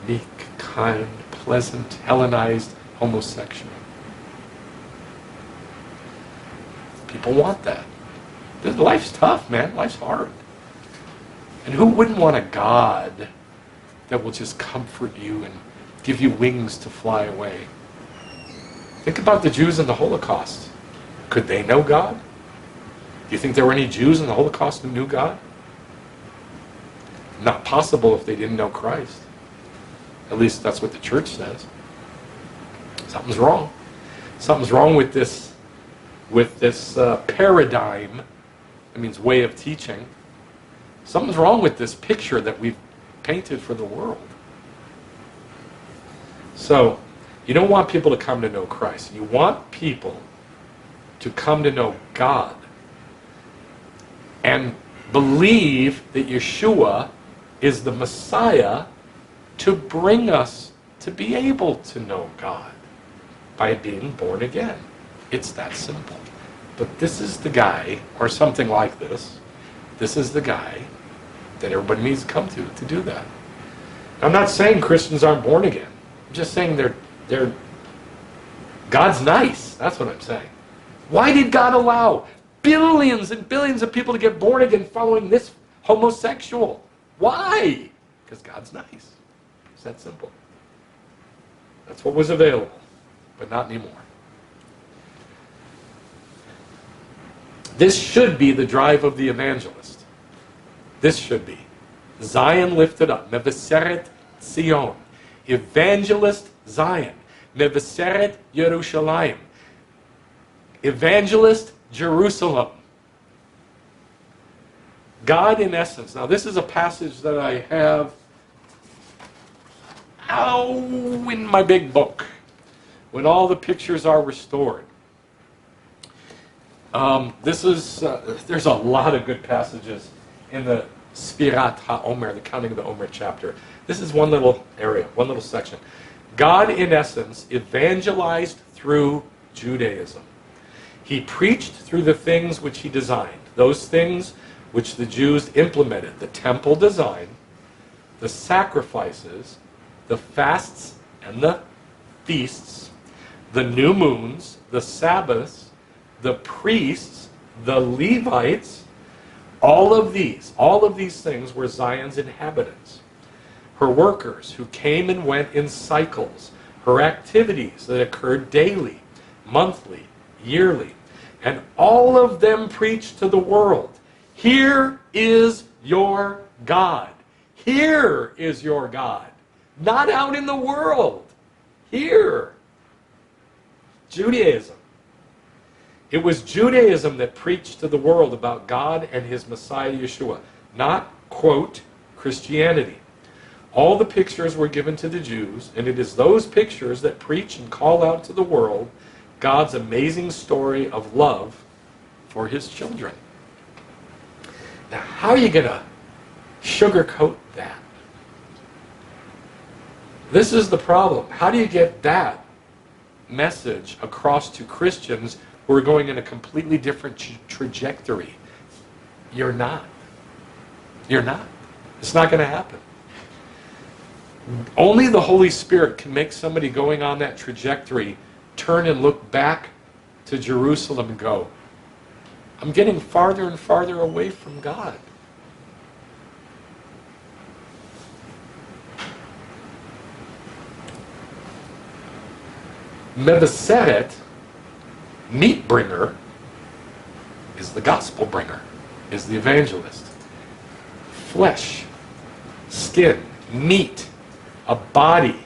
Meek, kind, pleasant, Hellenized, homosexual. People want that. Life's tough, man. Life's hard. And who wouldn't want a God that will just comfort you and give you wings to fly away? Think about the Jews in the Holocaust. Could they know God? Do you think there were any Jews in the Holocaust who knew God? Not possible if they didn't know Christ. At least that's what the church says. Something's wrong. Something's wrong with this paradigm. That means way of teaching. Something's wrong with this picture that we've painted for the world. So, you don't want people to come to know Christ. You want people to come to know God and believe that Yeshua is the Messiah to bring us to be able to know God by being born again. It's that simple. But this is the guy, or something like this, this is the guy that everybody needs to come to do that. I'm not saying Christians aren't born again. I'm just saying they're God's nice. That's what I'm saying. Why did God allow billions and billions of people to get born again following this homosexual? Why? Because God's nice. It's that simple. That's what was available, but not anymore. This should be the drive of the evangelist. This should be. Zion lifted up. Mevaseret Tzion. Evangelist Zion. Mevaseret Yerushalayim. Evangelist Jerusalem. God in essence. Now this is a passage that I have in my big book. When all the pictures are restored. There's a lot of good passages in the Spirat HaOmer, the counting of the Omer chapter. This is one little area, one little section. God, in essence, evangelized through Judaism. He preached through the things which he designed, those things which the Jews implemented, the temple design, the sacrifices, the fasts and the feasts, the new moons, the Sabbaths, the priests, the Levites, all of these things were Zion's inhabitants. Her workers who came and went in cycles, her activities that occurred daily, monthly, yearly, and all of them preached to the world. Here is your God. Here is your God. Not out in the world. Here. Judaism. It was Judaism that preached to the world about God and his Messiah Yeshua, not, quote, Christianity. All the pictures were given to the Jews, and it is those pictures that preach and call out to the world God's amazing story of love for his children. Now, how are you going to sugarcoat that? This is the problem. How do you get that message across to Christians who are going in a completely different trajectory? You're not. You're not. It's not going to happen. Only the Holy Spirit can make somebody going on that trajectory turn and look back to Jerusalem and go, I'm getting farther and farther away from God. Mevaseret, meat bringer, is the gospel bringer, is the evangelist. Flesh, skin, meat, a body,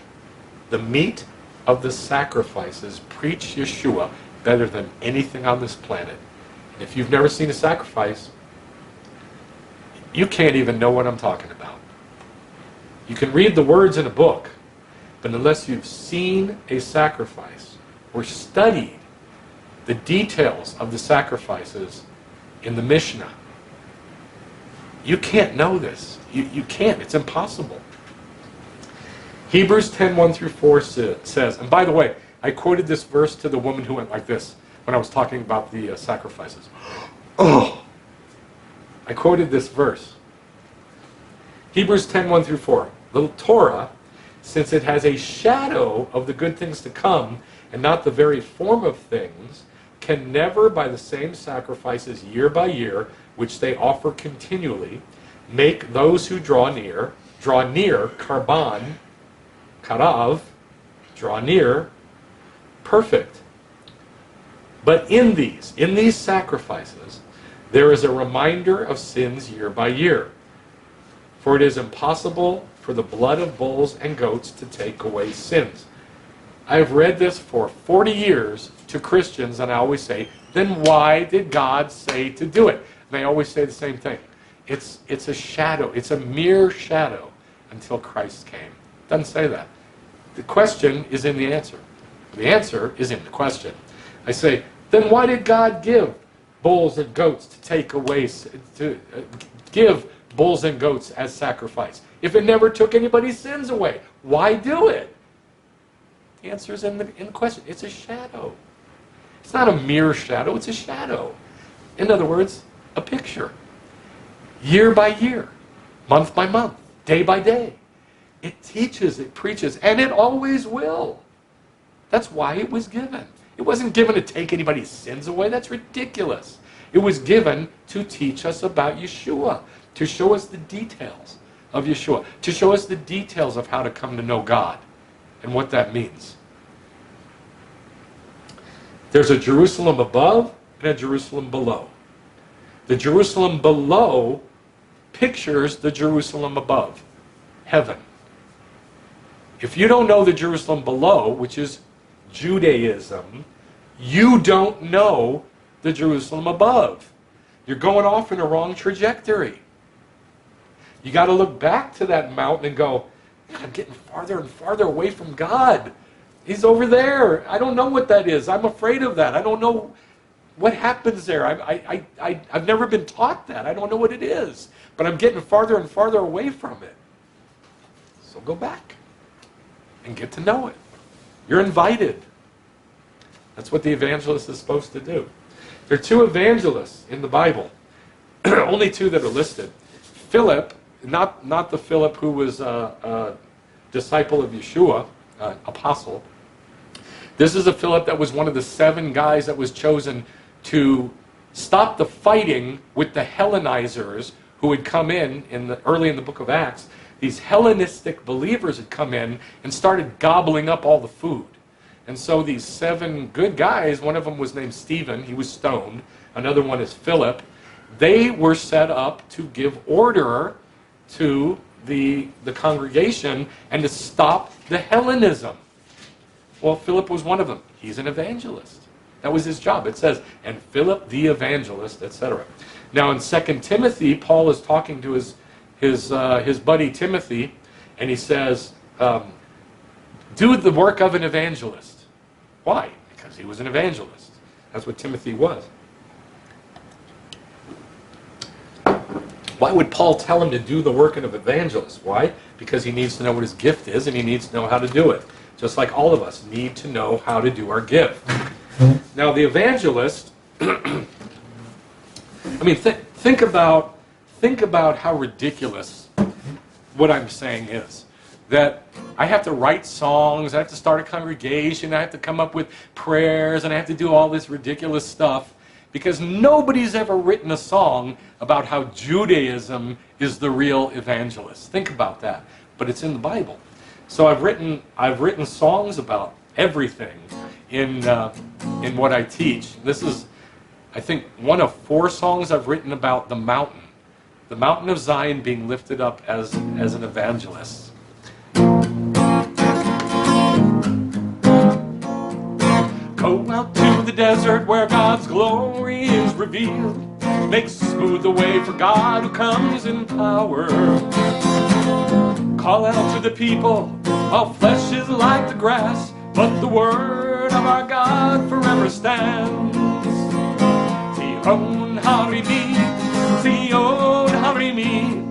the meat of the sacrifices, preach Yeshua better than anything on this planet. And if you've never seen a sacrifice, you can't even know what I'm talking about. You can read the words in a book, but unless you've seen a sacrifice or studied the details of the sacrifices in the Mishnah, you can't know this. You can't. It's impossible. Hebrews 10:1-4 says, and by the way, I quoted this verse to the woman who went like this when I was talking about the sacrifices. Oh! I quoted this verse. Hebrews 10:1-4. The Torah, since it has a shadow of the good things to come and not the very form of things, can never, by the same sacrifices year by year, which they offer continually, make those who draw near, karban, karav, draw near, perfect. But in these sacrifices, there is a reminder of sins year by year. For it is impossible for the blood of bulls and goats to take away sins. I have read this for 40 years to Christians, and I always say, then why did God say to do it? And they always say the same thing. It's a shadow. It's a mere shadow until Christ came. It doesn't say that. The question is in the answer. The answer is in the question. I say, then why did God give bulls and goats to take away, give bulls and goats as sacrifice? If it never took anybody's sins away, why do it? The answer is in the question. It's a shadow. It's not a mere shadow, it's a shadow. In other words, a picture. Year by year, month by month, day by day. It teaches, it preaches, and it always will. That's why it was given. It wasn't given to take anybody's sins away. That's ridiculous. It was given to teach us about Yeshua, to show us the details of Yeshua, to show us the details of how to come to know God and what that means. There's a Jerusalem above and a Jerusalem below. The Jerusalem below pictures the Jerusalem above, heaven. If you don't know the Jerusalem below, which is Judaism, you don't know the Jerusalem above. You're going off in a wrong trajectory. You got to look back to that mountain and go, I'm getting farther and farther away from God. He's over there. I don't know what that is. I'm afraid of that. I don't know what happens there. I've never been taught that. I don't know what it is. But I'm getting farther and farther away from it. So go back and get to know it. You're invited. That's what the evangelist is supposed to do. There are two evangelists in the Bible. Only two that are listed. Philip, not the Philip who was a disciple of Yeshua, apostle. This is a Philip that was one of the 7 guys that was chosen to stop the fighting with the Hellenizers who had come early in the book of Acts. These Hellenistic believers had come in and started gobbling up all the food. And so these 7 good guys, one of them was named Stephen, he was stoned. Another one is Philip. They were set up to give order to the congregation and to stop the Hellenism. Well, Philip was one of them. He's an evangelist. That was his job. It says, and Philip the evangelist, etc. Now in 2 Timothy, Paul is talking to his buddy Timothy, and he says, do the work of an evangelist. Why? Because he was an evangelist. That's what Timothy was. Why would Paul tell him to do the work of an evangelist? Why? Because he needs to know what his gift is and he needs to know how to do it. Just like all of us need to know how to do our gift. Now the evangelist, I mean, think about how ridiculous what I'm saying is. That I have to write songs, I have to start a congregation, I have to come up with prayers, and I have to do all this ridiculous stuff because nobody's ever written a song about how Judaism is the real evangelist. Think about that. But it's in the Bible. So I've written songs about everything in what I teach. This is, I think, one of 4 songs I've written about the mountain of Zion being lifted up as an evangelist. Go out to the desert where God's glory is revealed. Make smooth the way for God who comes in power. Call out to the people, all flesh is like the grass, but the word of our God forever stands. Tzion harini, Tzion harini,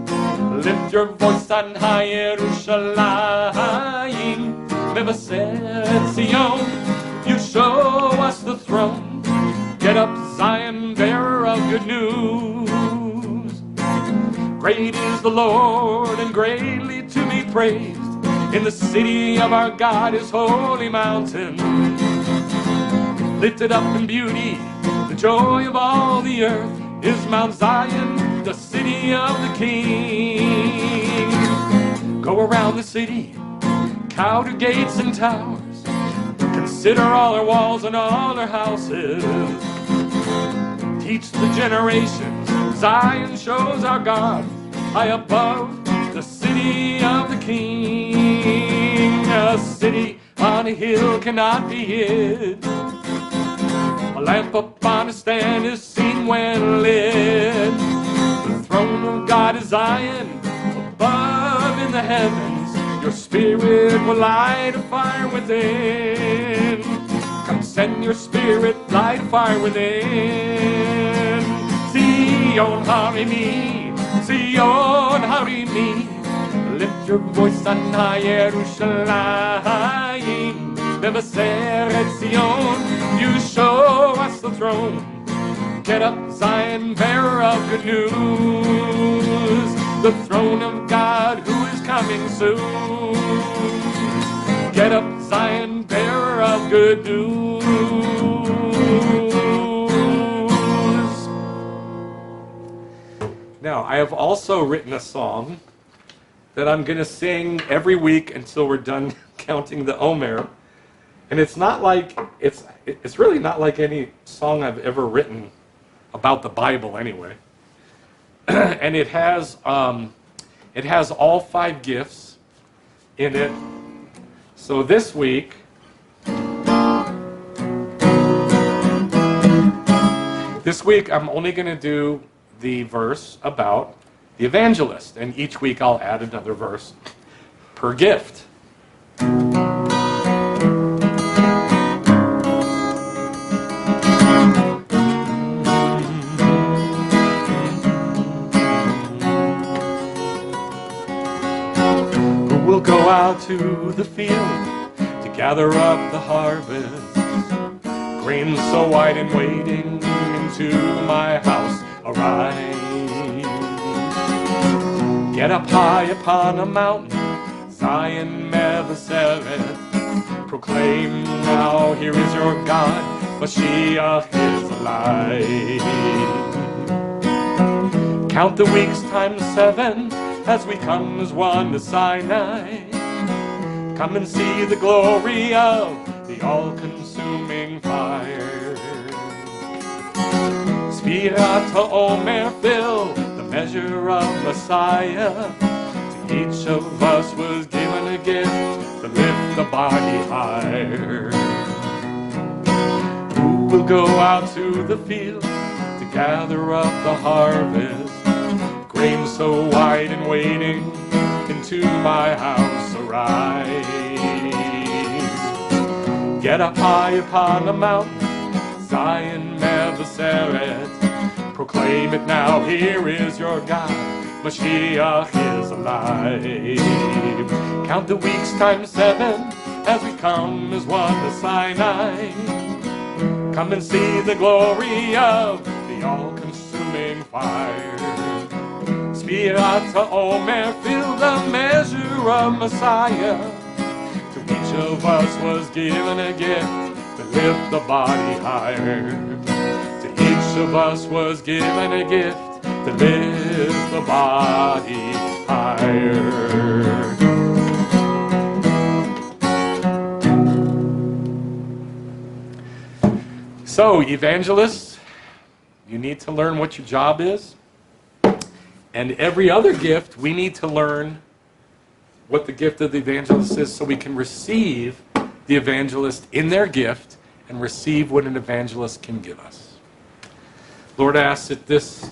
lift your voice on high Yerushalayim. Mevaseret Tzion, you show us the throne. Get up, Zion, bearer of good news. Great is the Lord and greatly to be praised. In the city of our God, his holy mountain. Lifted up in beauty, the joy of all the earth is Mount Zion, the city of the King. Go around the city, count her gates and towers. Consider all her walls and all her houses. Teach the generations, Zion shows our God, high above the city of the King. A city on a hill cannot be hid. A lamp upon a stand is seen when lit. The throne of God is Zion, above in the heavens. Your spirit will light a fire within. Come send your spirit, light a fire within. Tzion harini, Tzion harini, lift your voice on high Yerushalayim. Mevaseret Tzion, you show us the throne. Get up, Zion, bearer of good news. The throne of God who is coming soon. Get up, Zion, bearer of good news. Now, I have also written a song that I'm going to sing every week until we're done counting the Omer. And it's not like, it's really not like any song I've ever written about the Bible anyway. And it has all 5 gifts in it. So this week, I'm only going to do the verse about the evangelist, and each week I'll add another verse per gift. We'll go out to the field to gather up the harvest. Grain so white and waiting into my house arise. Get up high upon a mountain, Zion mevaseret. Proclaim now, here is your God, Mashiach is alive. Count the weeks times 7 as we come as one to Sinai. Come and see the glory of the all-consuming fire. Spirat Omer, fill the measure of Messiah. To each of us was given a gift to lift the body higher. Who will go out to the field to gather up the harvest? Grain so white and waiting into my house arise. Get up high upon a mountain, Zion mevaseret. Proclaim it now, here is your God, Mashiach is alive. Count the weeks times 7 as we come as one to Sinai. Come and see the glory of the all-consuming fire. Spirat Omer, fill the measure of Messiah. To each of us was given a gift to lift the body higher. To each of us was given a gift to lift the body higher. So, evangelists, you need to learn what your job is. And every other gift, we need to learn what the gift of the evangelist is so we can receive the evangelist in their gift and receive what an evangelist can give us. Lord, I ask that this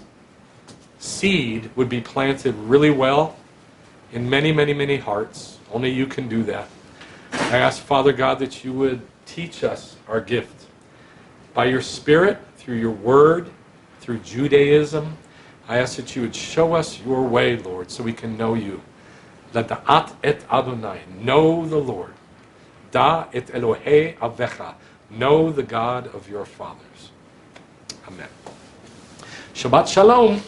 seed would be planted really well in many, many, many hearts. Only you can do that. I ask, Father God, that you would teach us our gift by your Spirit, through your word, through Judaism. I ask that you would show us your way, Lord, so we can know you. Lada'at et Adonai, know the Lord. Da et Elohei Avecha, know the God of your fathers. Amen. Shabbat Shalom.